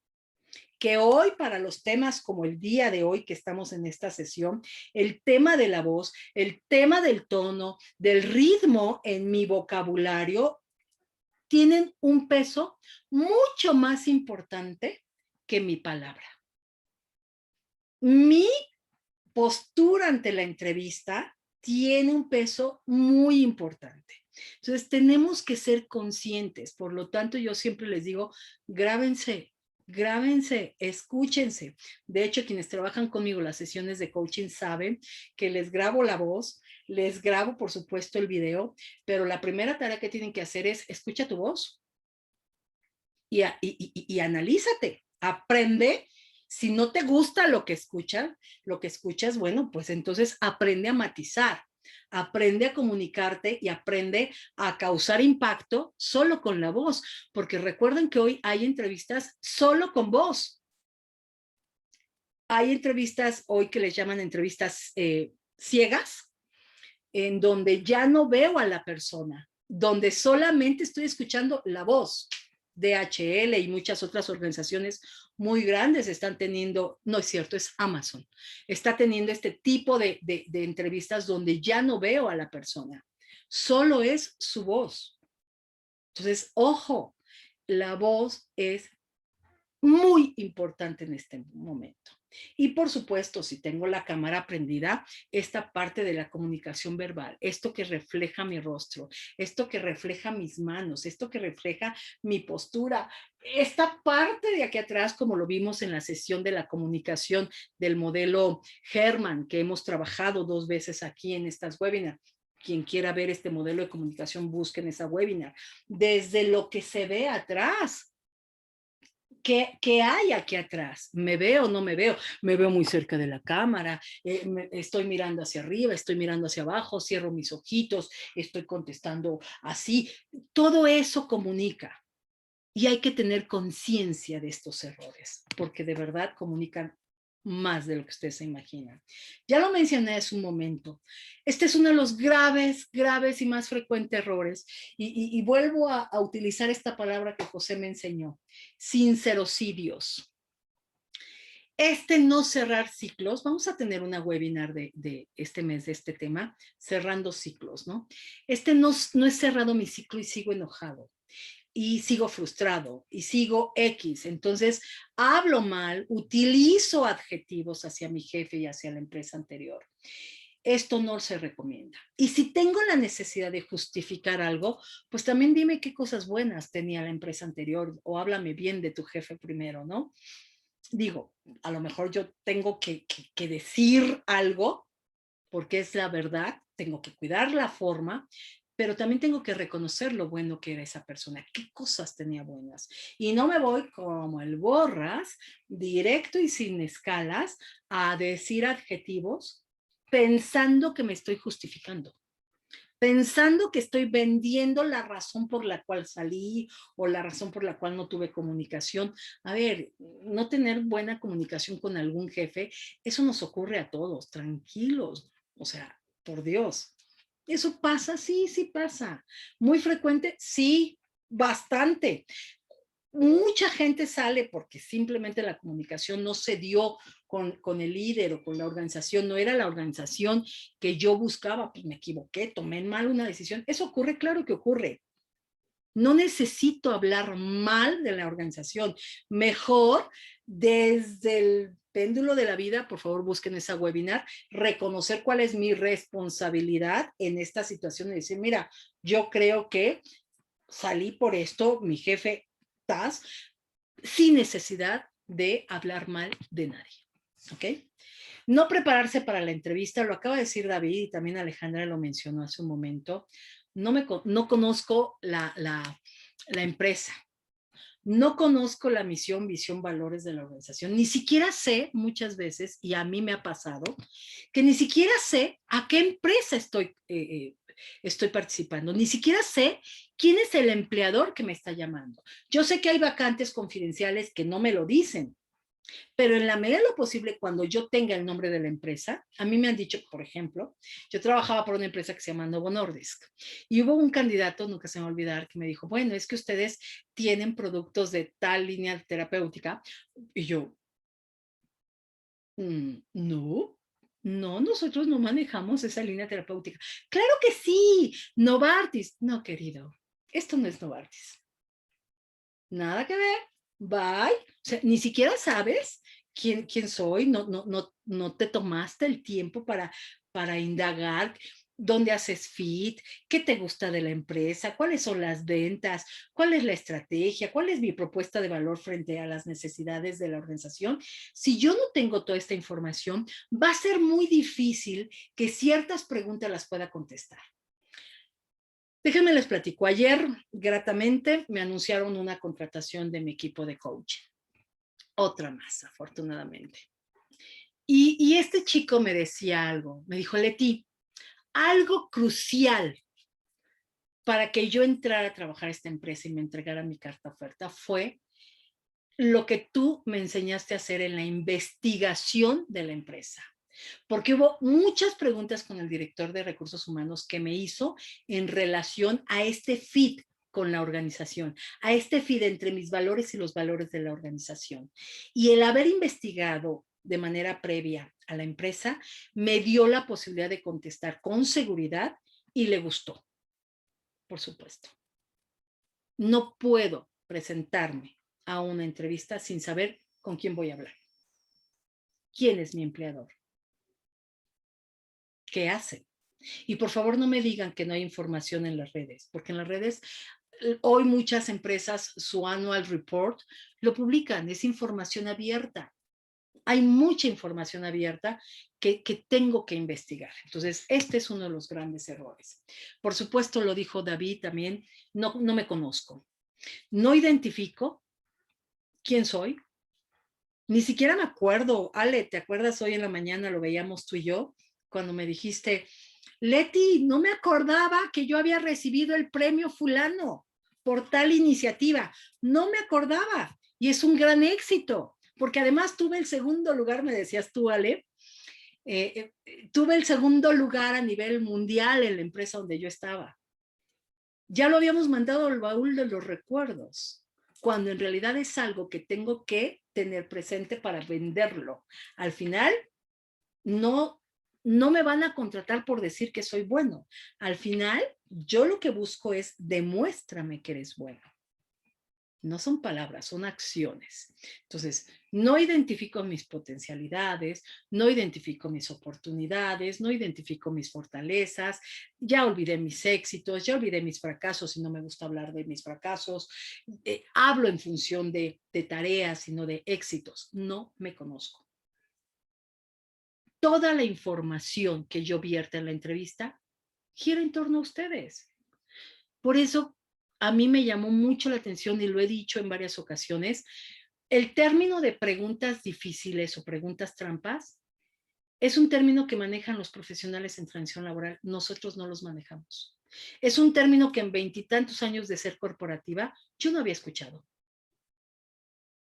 que hoy para los temas como el día de hoy que estamos en esta sesión, el tema de la voz, el tema del tono, del ritmo en mi vocabulario, tienen un peso mucho más importante que mi palabra. Mi postura ante la entrevista tiene un peso muy importante. Entonces tenemos que ser conscientes. Por lo tanto, yo siempre les digo, grábense, escúchense. De hecho, quienes trabajan conmigo las sesiones de coaching saben que les grabo la voz, les grabo, por supuesto, el video, pero la primera tarea que tienen que hacer es escucha tu voz y analízate, aprende. Si no te gusta lo que escuchas, bueno, pues entonces aprende a matizar, aprende a comunicarte y aprende a causar impacto solo con la voz, porque recuerden que hoy hay entrevistas solo con voz. Hay entrevistas hoy que les llaman entrevistas ciegas, en donde ya no veo a la persona, donde solamente estoy escuchando la voz. DHL y muchas otras organizaciones muy grandes están teniendo, no es cierto, es Amazon, está teniendo este tipo de entrevistas donde ya no veo a la persona, solo es su voz. Entonces, ojo, la voz es muy importante en este momento. Y por supuesto, si tengo la cámara prendida, esta parte de la comunicación verbal, esto que refleja mi rostro, esto que refleja mis manos, esto que refleja mi postura, esta parte de aquí atrás, como lo vimos en la sesión de la comunicación del modelo Herman, que hemos trabajado 2 veces aquí en estas webinars. Quien quiera ver este modelo de comunicación, busquen esa webinar. Desde lo que se ve atrás. ¿Qué hay aquí atrás? ¿Me veo o no me veo? Me veo muy cerca de la cámara, estoy mirando hacia arriba, estoy mirando hacia abajo, cierro mis ojitos, estoy contestando así. Todo eso comunica y hay que tener conciencia de estos errores, porque de verdad comunican más de lo que ustedes se imaginan. Ya lo mencioné hace un momento. Este es uno de los graves y más frecuentes errores. Y vuelvo a utilizar esta palabra que José me enseñó. Sincerocidios. No cerrar ciclos. Vamos a tener una webinar de este mes de este tema, cerrando ciclos, ¿no? No he cerrado mi ciclo y sigo enojado. Y sigo frustrado y sigo X. Entonces, hablo mal, utilizo adjetivos hacia mi jefe y hacia la empresa anterior. Esto no se recomienda. Y si tengo la necesidad de justificar algo, pues también dime qué cosas buenas tenía la empresa anterior o háblame bien de tu jefe primero, ¿no? Digo, a lo mejor yo tengo que decir algo porque es la verdad, tengo que cuidar la forma, pero también tengo que reconocer lo bueno que era esa persona, qué cosas tenía buenas. Y no me voy como el borras, directo y sin escalas, a decir adjetivos pensando que me estoy justificando, pensando que estoy vendiendo la razón por la cual salí o la razón por la cual no tuve comunicación. A ver, no tener buena comunicación con algún jefe, eso nos ocurre a todos, tranquilos, o sea, por Dios. ¿Eso pasa? Sí, sí pasa. ¿Muy frecuente? Sí, bastante. Mucha gente sale porque simplemente la comunicación no se dio con el líder o con la organización, no era la organización que yo buscaba, pues me equivoqué, tomé mal una decisión. Eso ocurre, claro que ocurre. No necesito hablar mal de la organización. Mejor desde el péndulo de la vida, por favor busquen esa webinar, reconocer cuál es mi responsabilidad en esta situación y decir, mira, yo creo que salí por esto, mi jefe, estás, sin necesidad de hablar mal de nadie. ¿Ok? No prepararse para la entrevista, lo acaba de decir David y también Alejandra lo mencionó hace un momento. No conozco la empresa. no conozco la misión, visión, valores de la organización, ni siquiera sé muchas veces, y a mí me ha pasado, que ni siquiera sé a qué empresa estoy participando, ni siquiera sé quién es el empleador que me está llamando. Yo sé que hay vacantes confidenciales que no me lo dicen, pero en la medida de lo posible, cuando yo tenga el nombre de la empresa, a mí me han dicho, por ejemplo, yo trabajaba por una empresa que se llama Novo Nordisk y hubo un candidato, nunca se me va a olvidar, que me dijo, bueno, es que ustedes tienen productos de tal línea terapéutica. Y yo, no, no, nosotros no manejamos esa línea terapéutica. Claro que sí, Novartis. No, querido, esto no es Novartis. Nada que ver. Bye. O sea, ni siquiera sabes quién soy, no te tomaste el tiempo para indagar dónde haces fit, qué te gusta de la empresa, cuáles son las ventas, cuál es la estrategia, cuál es mi propuesta de valor frente a las necesidades de la organización. Si yo no tengo toda esta información, va a ser muy difícil que ciertas preguntas las pueda contestar. Déjenme les platico. Ayer, gratamente, me anunciaron una contratación de mi equipo de coaching. Otra más, afortunadamente. Y este chico me decía algo. Me dijo, Leti, algo crucial para que yo entrara a trabajar a esta empresa y me entregara mi carta oferta fue lo que tú me enseñaste a hacer en la investigación de la empresa. Porque hubo muchas preguntas con el director de recursos humanos que me hizo en relación a este fit con la organización, a este fit entre mis valores y los valores de la organización. Y el haber investigado de manera previa a la empresa me dio la posibilidad de contestar con seguridad y le gustó, por supuesto. No puedo presentarme a una entrevista sin saber con quién voy a hablar. ¿Quién es mi empleador? ¿Qué hacen? Y por favor no me digan que no hay información en las redes, porque en las redes hoy muchas empresas su annual report lo publican, es información abierta. Hay mucha información abierta que tengo que investigar. Entonces, este es uno de los grandes errores. Por supuesto, lo dijo David también, no me conozco. No identifico quién soy. Ni siquiera me acuerdo. Ale, ¿te acuerdas? Hoy en la mañana lo veíamos tú y yo, cuando me dijiste, Leti, no me acordaba que yo había recibido el premio fulano por tal iniciativa. No me acordaba. Y es un gran éxito, porque además tuve el segundo lugar, me decías tú, Ale, tuve el segundo lugar a nivel mundial en la empresa donde yo estaba. Ya lo habíamos mandado al baúl de los recuerdos, cuando en realidad es algo que tengo que tener presente para venderlo. Al final, no me van a contratar por decir que soy bueno. Al final, yo lo que busco es demuéstrame que eres bueno. No son palabras, son acciones. Entonces, no identifico mis potencialidades, no identifico mis oportunidades, no identifico mis fortalezas, ya olvidé mis éxitos, ya olvidé mis fracasos y no me gusta hablar de mis fracasos. Hablo en función de tareas y no de éxitos. No me conozco. Toda la información que yo vierta en la entrevista gira en torno a ustedes. Por eso a mí me llamó mucho la atención y lo he dicho en varias ocasiones, el término de preguntas difíciles o preguntas trampas es un término que manejan los profesionales en transición laboral. Nosotros no los manejamos. Es un término que en 20 y tantos años de ser corporativa yo no había escuchado.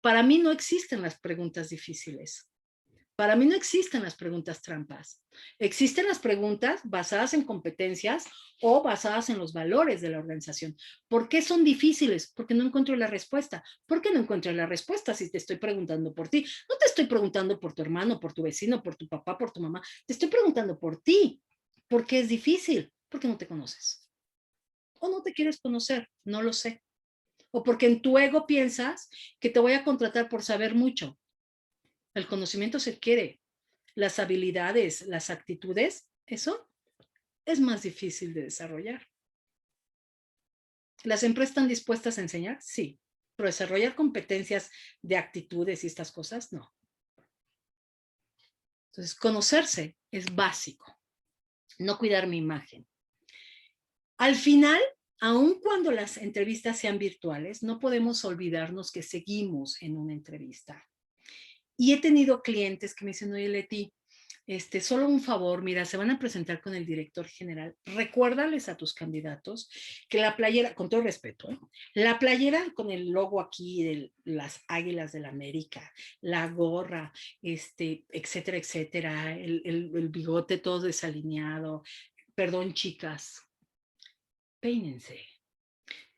Para mí no existen las preguntas difíciles. Para mí no existen las preguntas trampas. Existen las preguntas basadas en competencias o basadas en los valores de la organización. ¿Por qué son difíciles? Porque no encuentro la respuesta. ¿Por qué no encuentro la respuesta si te estoy preguntando por ti? No te estoy preguntando por tu hermano, por tu vecino, por tu papá, por tu mamá. Te estoy preguntando por ti. ¿Por qué es difícil? Porque no te conoces. O no te quieres conocer, no lo sé. O porque en tu ego piensas que te voy a contratar por saber mucho. El conocimiento se adquiere, las habilidades, las actitudes, eso es más difícil de desarrollar. ¿Las empresas están dispuestas a enseñar? Sí, pero desarrollar competencias de actitudes y estas cosas, no. Entonces, conocerse es básico, no cuidar mi imagen. Al final, aun cuando las entrevistas sean virtuales, no podemos olvidarnos que seguimos en una entrevista. Y he tenido clientes que me dicen, oye, Leti, solo un favor, mira, se van a presentar con el director general. Recuérdales a tus candidatos que la playera, con todo respeto, la playera con el logo aquí de las Águilas del la América, la gorra, etcétera, etcétera, el bigote todo desalineado. Perdón, chicas, peínense.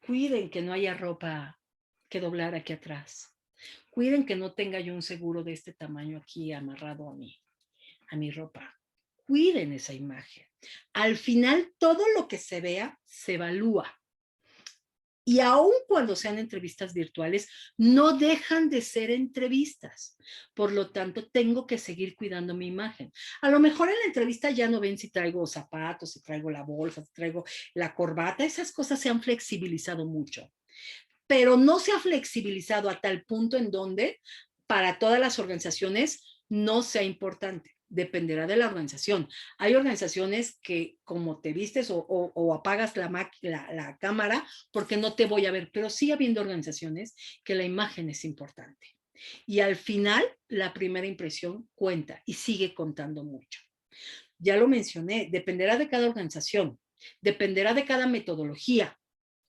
Cuiden que no haya ropa que doblar aquí atrás. Cuiden que no tenga yo un seguro de este tamaño aquí amarrado a mi ropa. Cuiden esa imagen. Al final, todo lo que se vea se evalúa. Y aun cuando sean entrevistas virtuales, no dejan de ser entrevistas. Por lo tanto, tengo que seguir cuidando mi imagen. A lo mejor en la entrevista ya no ven si traigo zapatos, si traigo la bolsa, si traigo la corbata. Esas cosas se han flexibilizado mucho. Pero no se ha flexibilizado a tal punto en donde para todas las organizaciones no sea importante. Dependerá de la organización. Hay organizaciones que como te vistes o apagas la cámara porque no te voy a ver, pero sigue habiendo organizaciones que la imagen es importante. Y al final, la primera impresión cuenta y sigue contando mucho. Ya lo mencioné, dependerá de cada organización, dependerá de cada metodología,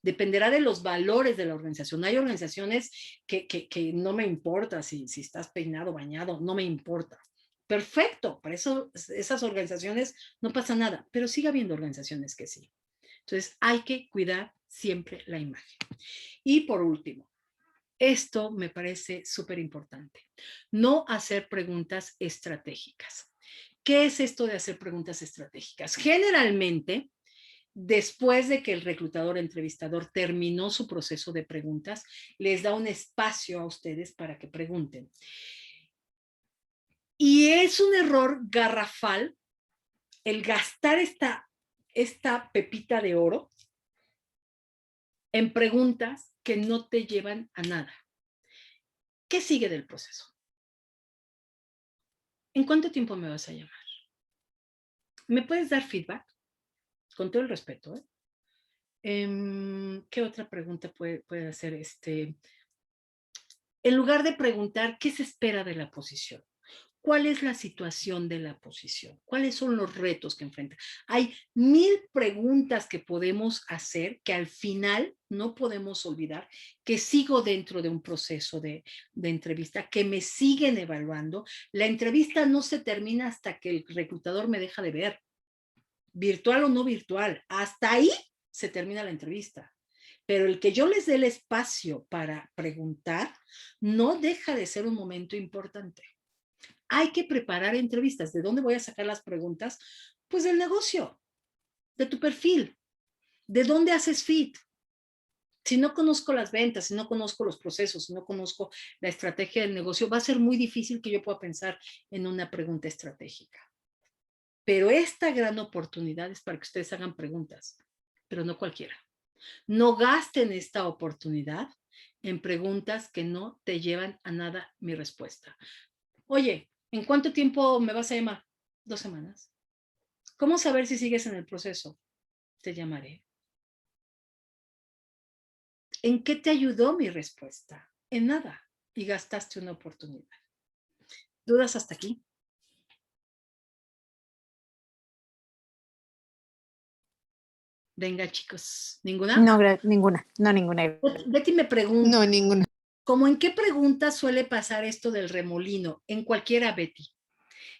dependerá de los valores de la organización. Hay organizaciones que no me importa si estás peinado, bañado, no me importa. Perfecto, para eso esas organizaciones no pasa nada, pero sigue habiendo organizaciones que sí. Entonces hay que cuidar siempre la imagen. Y por último, esto me parece súper importante, no hacer preguntas estratégicas. ¿Qué es esto de hacer preguntas estratégicas? Generalmente, después de que el reclutador entrevistador terminó su proceso de preguntas, les da un espacio a ustedes para que pregunten. Y es un error garrafal el gastar esta pepita de oro en preguntas que no te llevan a nada. ¿Qué sigue del proceso? ¿En cuánto tiempo me vas a llamar? ¿Me puedes dar feedback? Con todo el respeto, ¿eh? ¿Qué otra pregunta puede hacer? En lugar de preguntar qué se espera de la posición, ¿cuál es la situación de la posición? ¿Cuáles son los retos que enfrenta? Hay 1000 preguntas que podemos hacer que al final no podemos olvidar que sigo dentro de un proceso de entrevista, que me siguen evaluando. La entrevista no se termina hasta que el reclutador me deja de ver, virtual o no virtual. Hasta ahí se termina la entrevista. Pero el que yo les dé el espacio para preguntar no deja de ser un momento importante. Hay que preparar entrevistas. ¿De dónde voy a sacar las preguntas? Pues del negocio, de tu perfil, de dónde haces fit. Si no conozco las ventas, si no conozco los procesos, si no conozco la estrategia del negocio, va a ser muy difícil que yo pueda pensar en una pregunta estratégica. Pero esta gran oportunidad es para que ustedes hagan preguntas, pero no cualquiera. No gasten esta oportunidad en preguntas que no te llevan a nada mi respuesta. Oye, ¿en cuánto tiempo me vas a llamar? 2 semanas. ¿Cómo saber si sigues en el proceso? Te llamaré. ¿En qué te ayudó mi respuesta? En nada. Y gastaste una oportunidad. ¿Dudas hasta aquí? Venga, chicos. ¿Ninguna?
No, ninguna. No, ninguna.
Betty me pregunta.
No, ninguna.
¿Cómo en qué pregunta suele pasar esto del remolino? En cualquiera, Betty.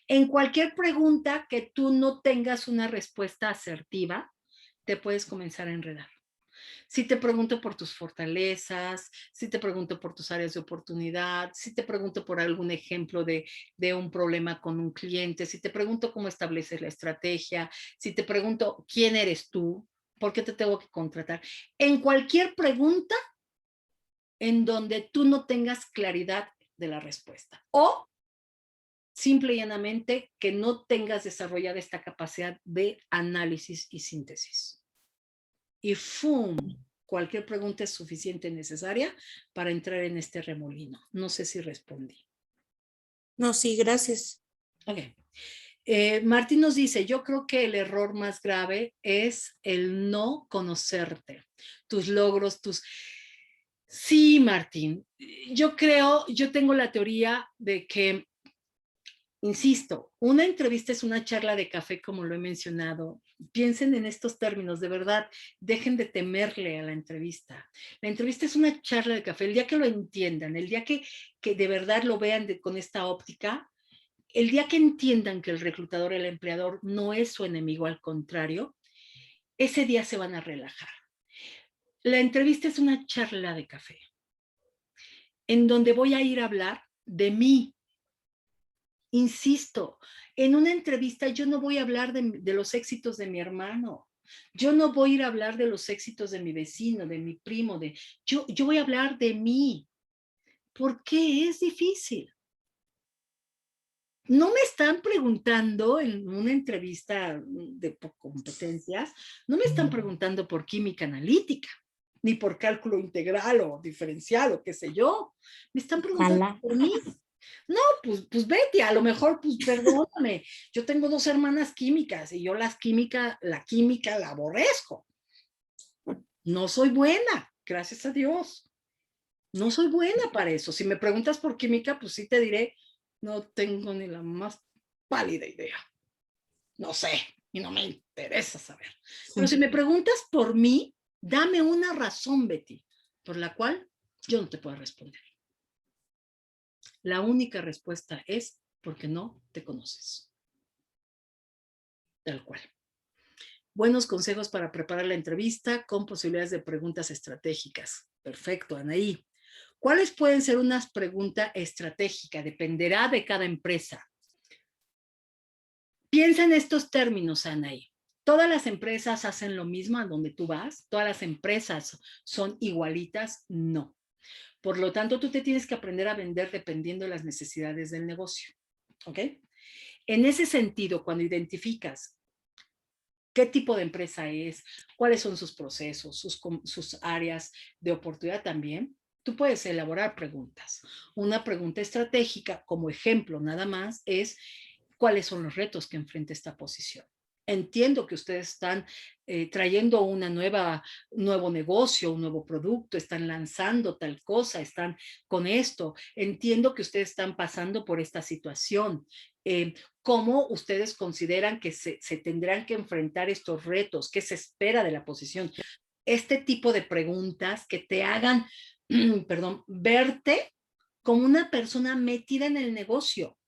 En cualquier pregunta que tú no tengas una respuesta asertiva, te puedes comenzar a enredar. Si te pregunto por tus fortalezas, si te pregunto por tus áreas de oportunidad, si te pregunto por algún ejemplo de un problema con un cliente, si te pregunto cómo estableces la estrategia, si te pregunto quién eres tú, por qué te tengo que contratar. En cualquier pregunta en donde tú no tengas claridad de la respuesta o simple y llanamente que no tengas desarrollada esta capacidad de análisis y síntesis. Y ¡fum! Cualquier pregunta es suficiente y necesaria para entrar en este remolino. No sé si respondí.
No, sí, gracias.
Ok. Martín nos dice, yo creo que el error más grave es el no conocerte. tus logros, tus... Sí, Martín, yo tengo la teoría de que, insisto, una entrevista es una charla de café, como lo he mencionado. Piensen en estos términos, de verdad, dejen de temerle a la entrevista. La entrevista es una charla de café. El día que lo entiendan, el día que de verdad lo vean con esta óptica, el día que entiendan que el reclutador, el empleador, no es su enemigo, al contrario, ese día se van a relajar. La entrevista es una charla de café, en donde voy a ir a hablar de mí. Insisto, en una entrevista yo no voy a hablar de los éxitos de mi hermano. Yo no voy a ir a hablar de los éxitos de mi vecino, de mi primo. Yo voy a hablar de mí. ¿Por qué es difícil? No me están preguntando en una entrevista de competencias, no me están preguntando por química analítica, ni por cálculo integral o diferencial o qué sé yo. Me están preguntando por mí. No, pues Betty, a lo mejor, pues perdóname, yo tengo 2 hermanas químicas y yo la química la aborrezco. No soy buena, gracias a Dios. No soy buena para eso. Si me preguntas por química, pues sí te diré, no tengo ni la más pálida idea. No sé, y no me interesa saber. Pero si me preguntas por mí, dame una razón, Betty, por la cual yo no te puedo responder. La única respuesta es porque no te conoces. Tal cual. Buenos consejos para preparar la entrevista con posibilidades de preguntas estratégicas. Perfecto, Anaí. ¿Cuáles pueden ser unas preguntas estratégicas? Dependerá de cada empresa. Piensa en estos términos, Anaí. ¿Todas las empresas hacen lo mismo a donde tú vas? ¿Todas las empresas son igualitas? No. Por lo tanto, tú te tienes que aprender a vender dependiendo de las necesidades del negocio. ¿Ok? En ese sentido, cuando identificas qué tipo de empresa es, cuáles son sus procesos, sus áreas de oportunidad también, tú puedes elaborar preguntas. Una pregunta estratégica, como ejemplo nada más, es ¿cuáles son los retos que enfrenta esta posición? Entiendo que ustedes están trayendo nuevo negocio, un nuevo producto, están lanzando tal cosa, están con esto. Entiendo que ustedes están pasando por esta situación. ¿Cómo ustedes consideran que se tendrán que enfrentar estos retos? ¿Qué se espera de la posición? Este tipo de preguntas que te hagan, perdón, verte como una persona metida en el negocio.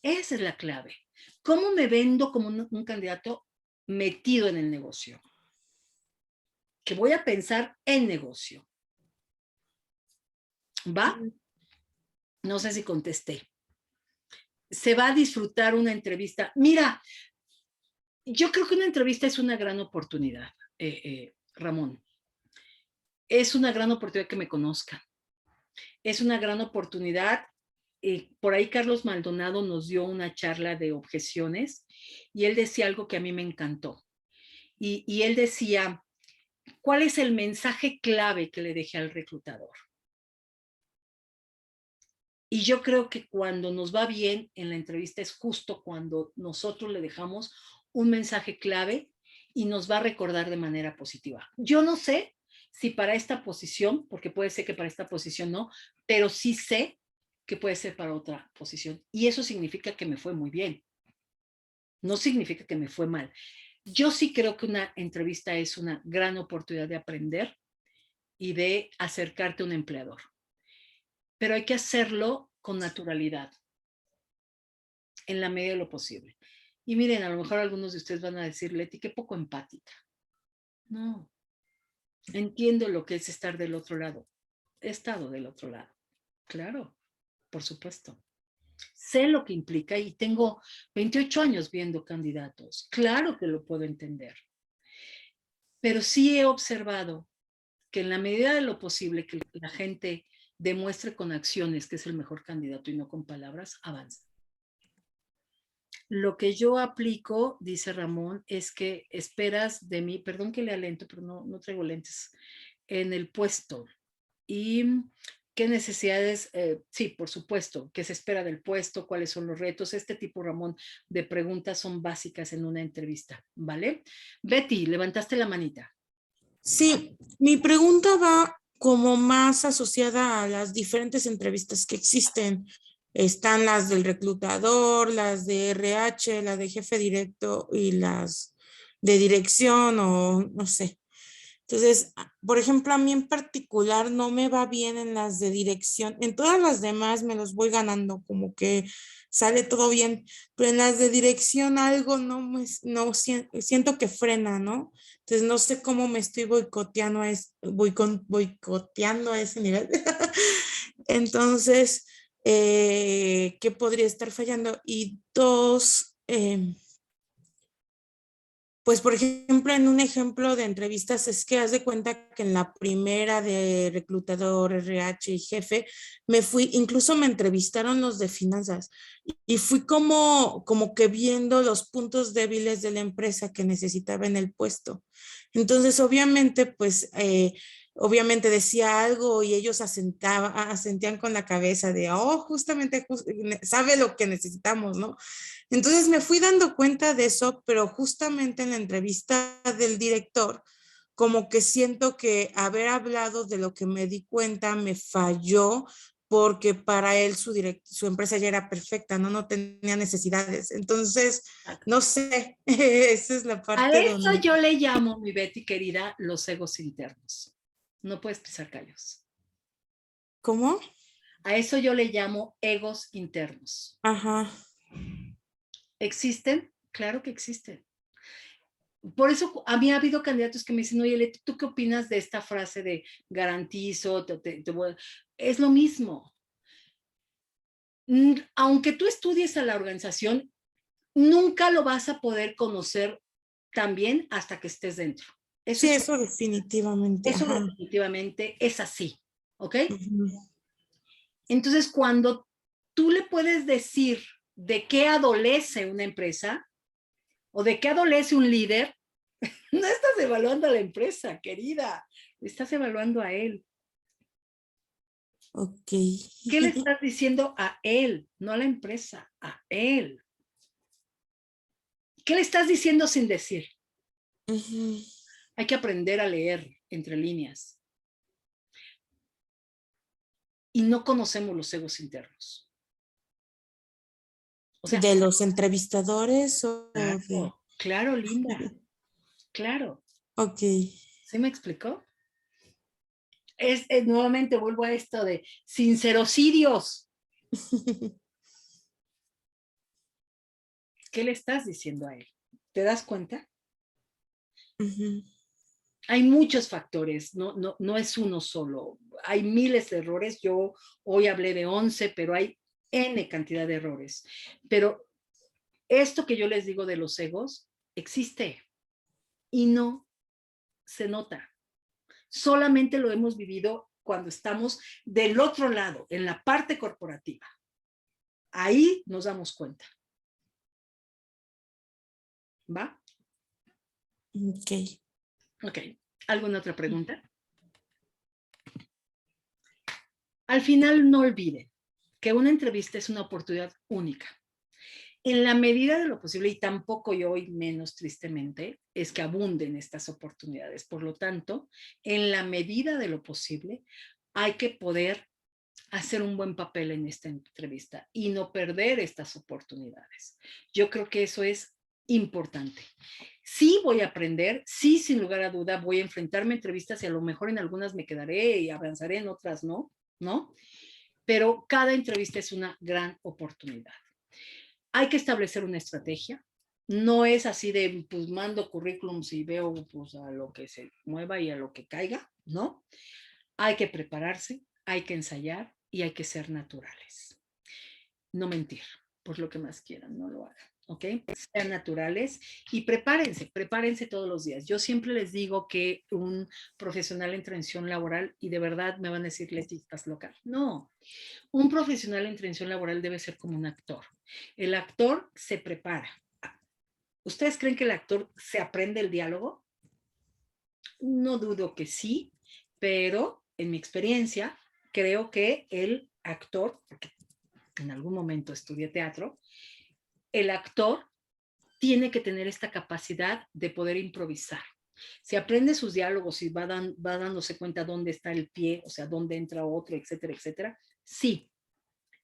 Esa es la clave. ¿Cómo me vendo como un candidato metido en el negocio? Que voy a pensar en negocio. ¿Va? No sé si contesté. Se va a disfrutar una entrevista. Mira, yo creo que una entrevista es una gran oportunidad, Ramón. Es una gran oportunidad que me conozcan. Es una gran oportunidad. Por ahí Carlos Maldonado nos dio una charla de objeciones y él decía algo que a mí me encantó. Y él decía, ¿cuál es el mensaje clave que le dejé al reclutador? Y yo creo que cuando nos va bien en la entrevista es justo cuando nosotros le dejamos un mensaje clave y nos va a recordar de manera positiva. Yo no sé si para esta posición, porque puede ser que para esta posición no, pero sí sé que puede ser para otra posición. Y eso significa que me fue muy bien. No significa que me fue mal. Yo sí creo que una entrevista es una gran oportunidad de aprender y de acercarte a un empleador. Pero hay que hacerlo con naturalidad, en la medida de lo posible. Y miren, a lo mejor algunos de ustedes van a decir, Leti, qué poco empática. No, entiendo lo que es estar del otro lado. He estado del otro lado, claro, por supuesto. Sé lo que implica y tengo 28 años viendo candidatos. Claro que lo puedo entender. Pero sí he observado que en la medida de lo posible que la gente demuestre con acciones que es el mejor candidato y no con palabras, avanza. Lo que yo aplico, dice Ramón, es que esperas de mí, perdón que lea lento, pero no traigo lentes, en el puesto. Y qué necesidades, sí, por supuesto, qué se espera del puesto, cuáles son los retos. Este tipo, Ramón, de preguntas son básicas en una entrevista, ¿vale? Betty, levantaste la manita.
Sí, mi pregunta va como más asociada a las diferentes entrevistas que existen. Están las del reclutador, las de RH, la de jefe directo y las de dirección o no sé. Entonces, por ejemplo, a mí en particular no me va bien en las de dirección. En todas las demás me los voy ganando, como que sale todo bien, pero en las de dirección algo siento que frena, ¿no? Entonces no sé cómo me estoy boicoteando a ese nivel. Entonces, ¿qué podría estar fallando? Y dos, pues, por ejemplo, en un ejemplo de entrevistas es que haz de cuenta que en la primera de reclutador, RH y jefe, me fui, incluso me entrevistaron los de finanzas y fui como que viendo los puntos débiles de la empresa que necesitaba en el puesto. Entonces, obviamente, pues, obviamente decía algo y ellos asentían con la cabeza de, oh, justamente sabe lo que necesitamos, ¿no? Entonces me fui dando cuenta de eso, pero justamente en la entrevista del director, como que siento que haber hablado de lo que me di cuenta me falló porque para él su empresa ya era perfecta, ¿no? No tenía necesidades. Entonces, no sé, esa es la
A
parte
eso
donde...
yo le llamo, mi Betty querida, los egos internos. No puedes pisar callos.
¿Cómo?
A eso yo le llamo egos internos.
Ajá.
¿Existen? Claro que existen. Por eso a mí ha habido candidatos que me dicen, oye, Leti, ¿tú qué opinas de esta frase de garantizo? Es lo mismo. Aunque tú estudies a la organización, nunca lo vas a poder conocer tan bien hasta que estés dentro.
Sí, eso definitivamente.
Eso
Ajá.
definitivamente es así, ¿ok?
Uh-huh.
Entonces, cuando tú le puedes decir de qué adolece una empresa o de qué adolece un líder, no estás evaluando a la empresa, querida, estás evaluando a él.
Ok.
¿Qué le estás diciendo a él? No a la empresa, a él. ¿Qué le estás diciendo sin decir?
Uh-huh.
Hay que aprender a leer entre líneas. Y no conocemos los egos internos. O sea,
¿De los entrevistadores o
claro,
de...?
claro, linda, claro.
Ok.
¿Sí me explicó? Nuevamente vuelvo a esto de sincerocidios. ¿Qué le estás diciendo a él? ¿Te das cuenta?
Uh-huh.
Hay muchos factores, no es uno solo. Hay miles de errores. Yo hoy hablé de 11, pero hay N cantidad de errores. Pero esto que yo les digo de los egos existe y no se nota. Solamente lo hemos vivido cuando estamos del otro lado, en la parte corporativa. Ahí nos damos cuenta. ¿Va?
Ok.
Ok. ¿Alguna otra pregunta? Al final, no olviden que una entrevista es una oportunidad única. En la medida de lo posible, y tampoco yo hoy menos tristemente, es que abunden estas oportunidades. Por lo tanto, en la medida de lo posible, hay que poder hacer un buen papel en esta entrevista y no perder estas oportunidades. Yo creo que eso es importante. Sí voy a aprender, sí, sin lugar a duda, voy a enfrentarme a entrevistas y a lo mejor en algunas me quedaré y avanzaré, en otras no, ¿no? Pero cada entrevista es una gran oportunidad. Hay que establecer una estrategia. No es así de, pues mando currículums y veo pues, a lo que se mueva y a lo que caiga, ¿no? Hay que prepararse, hay que ensayar y hay que ser naturales. No mentir, por lo que más quieran, no lo hagan, ¿ok? Sean naturales y prepárense todos los días. Yo siempre les digo que un profesional en transición laboral, y de verdad me van a decir, Leti, ¿estás loca? No, un profesional en transición laboral debe ser como un actor. El actor se prepara. ¿Ustedes creen que el actor se aprende el diálogo? No dudo que sí, pero en mi experiencia creo que el actor, porque en algún momento estudié teatro, el actor tiene que tener esta capacidad de poder improvisar. Si aprende sus diálogos y va dándose cuenta dónde está el pie, o sea, dónde entra otro, etcétera, etcétera, sí.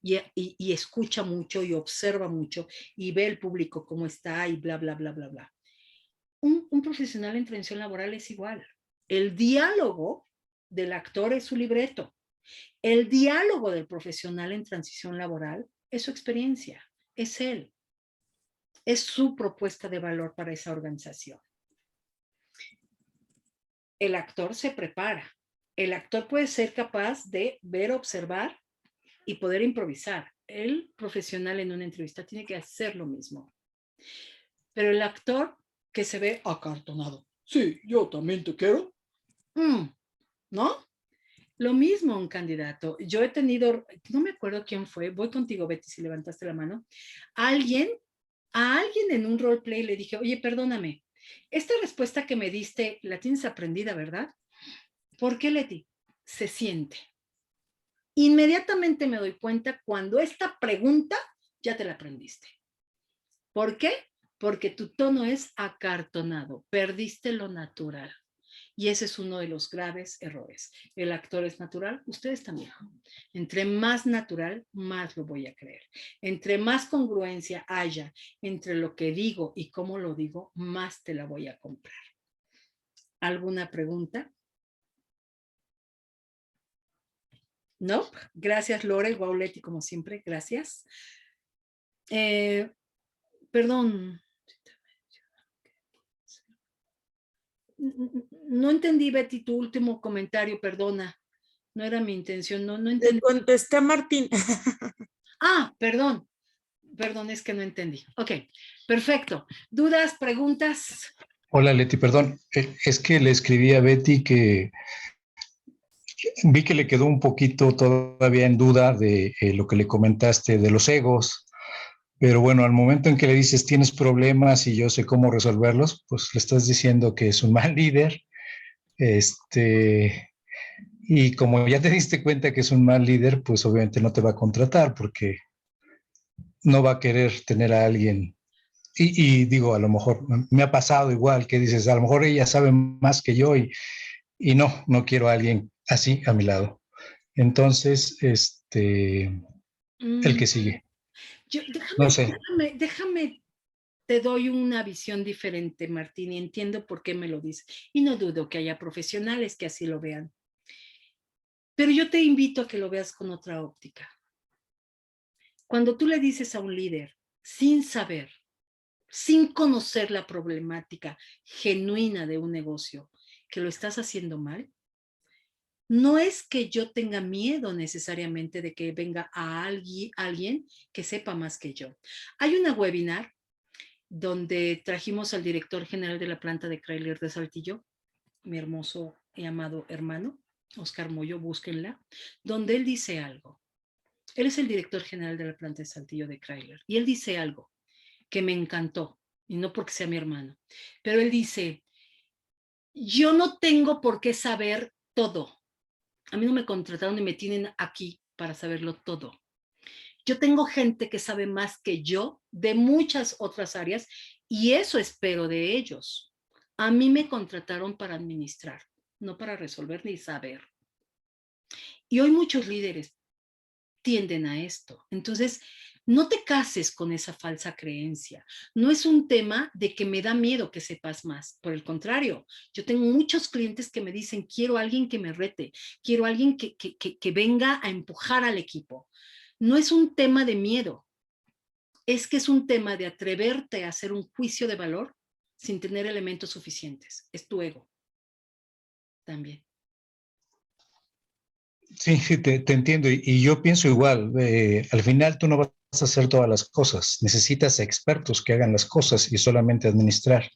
Y escucha mucho y observa mucho y ve el público cómo está y bla, bla, bla, bla, bla. Un profesional en transición laboral es igual. El diálogo del actor es su libreto. El diálogo del profesional en transición laboral es su experiencia, es él. Es su propuesta de valor para esa organización. El actor se prepara. El actor puede ser capaz de ver, observar y poder improvisar. El profesional en una entrevista tiene que hacer lo mismo. Pero el actor que se ve acartonado. Sí, yo también te quiero. ¿No? Lo mismo un candidato. Yo he tenido, no me acuerdo quién fue, voy contigo, Betty, si levantaste la mano. A alguien en un roleplay le dije, oye, perdóname, esta respuesta que me diste la tienes aprendida, ¿verdad? ¿Por qué, Leti? Se siente. Inmediatamente me doy cuenta cuando esta pregunta ya te la aprendiste. ¿Por qué? Porque tu tono es acartonado, perdiste lo natural. Y ese es uno de los graves errores. El actor es natural, ustedes también. Entre más natural, más lo voy a creer. Entre más congruencia haya entre lo que digo y cómo lo digo, más te la voy a comprar. ¿Alguna pregunta? No, gracias Lore, wow Leti, como siempre, gracias. Perdón. No entendí, Betty, tu último comentario, perdona. No era mi intención, no entendí.
Le contesté a Martín.
Ah, perdón, es que no entendí. Ok, perfecto. ¿Dudas, preguntas?
Hola Leti, perdón. Es que le escribí a Betty que vi que le quedó un poquito todavía en duda de lo que le comentaste de los egos, pero bueno, al momento en que le dices tienes problemas y yo sé cómo resolverlos, pues le estás diciendo que es un mal líder, y como ya te diste cuenta que es un mal líder, pues obviamente no te va a contratar porque no va a querer tener a alguien. Y digo, a lo mejor me ha pasado igual que dices, a lo mejor ella sabe más que yo y no quiero a alguien así a mi lado. Entonces, el que sigue. No sé.
Déjame, te doy una visión diferente, Martín, y entiendo por qué me lo dices. Y no dudo que haya profesionales que así lo vean. Pero yo te invito a que lo veas con otra óptica. Cuando tú le dices a un líder, sin saber, sin conocer la problemática genuina de un negocio, que lo estás haciendo mal, no es que yo tenga miedo necesariamente de que venga a alguien que sepa más que yo. Hay una webinar donde trajimos al director general de la planta de Chrysler de Saltillo, mi hermoso y amado hermano, Oscar Moyo, búsquenla, donde él dice algo. Él es el director general de la planta de Saltillo de Chrysler y él dice algo que me encantó, y no porque sea mi hermano, pero él dice, yo no tengo por qué saber todo. A mí no me contrataron y me tienen aquí para saberlo todo. Yo tengo gente que sabe más que yo de muchas otras áreas y eso espero de ellos. A mí me contrataron para administrar, no para resolver ni saber. Y hoy muchos líderes tienden a esto. Entonces, no te cases con esa falsa creencia. No es un tema de que me da miedo que sepas más. Por el contrario, yo tengo muchos clientes que me dicen, quiero a alguien que me rete, quiero a alguien que venga a empujar al equipo. No es un tema de miedo, es que es un tema de atreverte a hacer un juicio de valor sin tener elementos suficientes. Es tu ego también.
Sí, te entiendo. Y yo pienso igual. Al final tú no vas a hacer todas las cosas. Necesitas expertos que hagan las cosas y solamente administrar.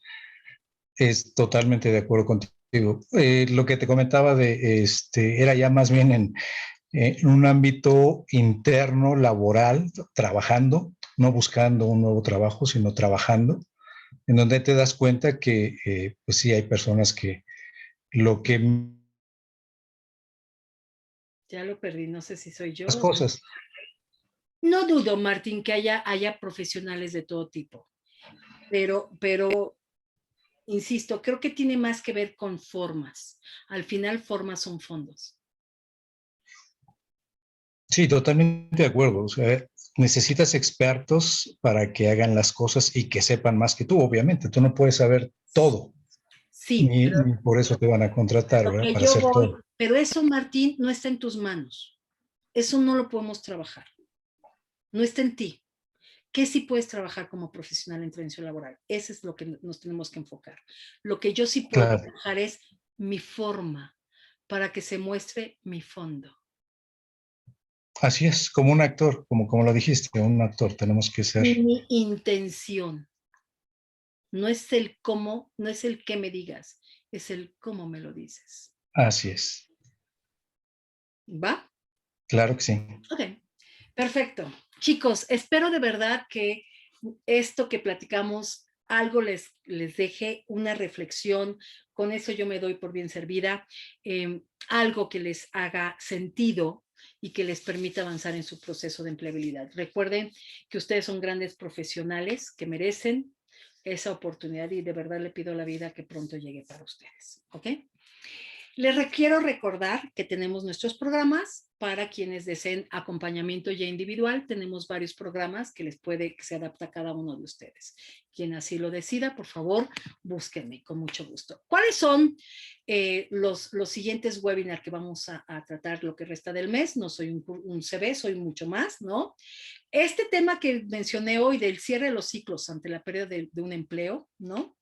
Es totalmente de acuerdo contigo. Lo que te comentaba era ya más bien en un ámbito interno, laboral, trabajando, no buscando un nuevo trabajo, sino trabajando, en donde te das cuenta que, pues sí, hay personas que lo que...
Ya lo perdí, no sé si soy yo.
Las cosas.
No dudo, Martín, que haya profesionales de todo tipo, pero Insisto, creo que tiene más que ver con formas. Al final, formas son fondos.
Sí, totalmente de acuerdo. O sea, necesitas expertos para que hagan las cosas y que sepan más que tú, obviamente. Tú no puedes saber todo,
Sí,
ni por eso te van a contratar, ¿verdad? Para hacer todo.
pero eso, Martín, no está en tus manos. Eso no lo podemos trabajar. No está en ti. ¿Qué sí puedes trabajar como profesional en prevención laboral? Eso es lo que nos tenemos que enfocar. Lo que yo sí puedo trabajar es mi forma para que se muestre mi fondo.
Así es, como un actor, como lo dijiste, un actor tenemos que ser.
Mi intención. No es el cómo, no es el qué me digas, es el cómo me lo dices.
Así es.
¿Va?
Claro que sí.
Ok, perfecto. Chicos, espero de verdad que esto que platicamos algo les deje una reflexión. Con eso yo me doy por bien servida. Algo que les haga sentido y que les permita avanzar en su proceso de empleabilidad. Recuerden que ustedes son grandes profesionales que merecen esa oportunidad y de verdad le pido a la vida que pronto llegue para ustedes. ¿Ok? Les quiero recordar que tenemos nuestros programas para quienes deseen acompañamiento ya individual. Tenemos varios programas que que se adapta a cada uno de ustedes. Quien así lo decida, por favor, búsquenme con mucho gusto. ¿Cuáles son los siguientes webinars que vamos a tratar lo que resta del mes? No soy un CV, soy mucho más, ¿no? Este tema que mencioné hoy del cierre de los ciclos ante la pérdida de un empleo, ¿no?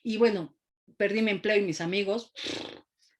Y bueno, perdí mi empleo y mis amigos,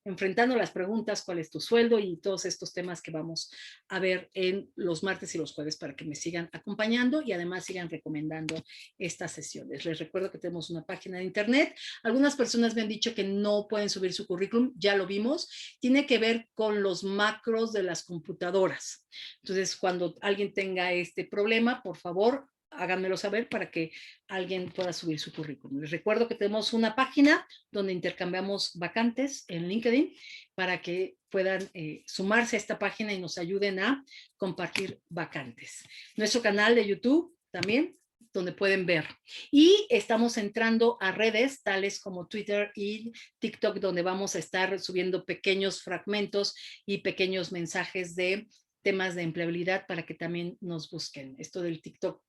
enfrentando las preguntas, cuál es tu sueldo y todos estos temas que vamos a ver en los martes y los jueves para que me sigan acompañando y además sigan recomendando estas sesiones. Les recuerdo que tenemos una página de internet. Algunas personas me han dicho que no pueden subir su currículum, ya lo vimos. Tiene que ver con los macros de las computadoras. Entonces, cuando alguien tenga este problema, por favor, háganmelo saber para que alguien pueda subir su currículum. Les recuerdo que tenemos una página donde intercambiamos vacantes en LinkedIn para que puedan sumarse a esta página y nos ayuden a compartir vacantes. Nuestro canal de YouTube también, donde pueden ver. Y estamos entrando a redes tales como Twitter y TikTok, donde vamos a estar subiendo pequeños fragmentos y pequeños mensajes de temas de empleabilidad para que también nos busquen. Esto del TikTok,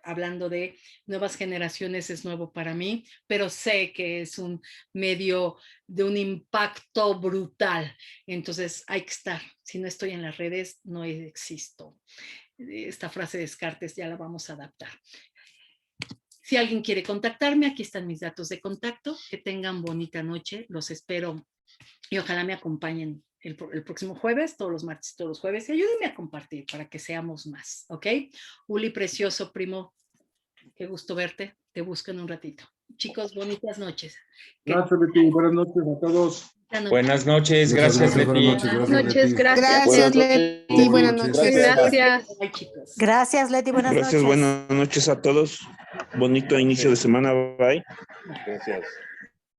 hablando de nuevas generaciones, es nuevo para mí, pero sé que es un medio de un impacto brutal. Entonces hay que estar. Si no estoy en las redes, no existo. Esta frase de Descartes ya la vamos a adaptar. Si alguien quiere contactarme, aquí están mis datos de contacto. Que tengan bonita noche. Los espero y ojalá me acompañen el próximo jueves, todos los martes, todos los jueves, y ayúdenme a compartir para que seamos más, ¿ok? Uli, precioso, primo, qué gusto verte, te busco en un ratito. Chicos, bonitas noches.
Gracias, Leti, buenas noches a todos.
Buenas noches, gracias, Leti.
Buenas noches, gracias.
Gracias, Leti, buenas noches.
Gracias.
Bye, chicos.
Gracias, Leti, buenas noches.
Gracias, buenas noches a todos. Bonito inicio de semana, bye.
Gracias.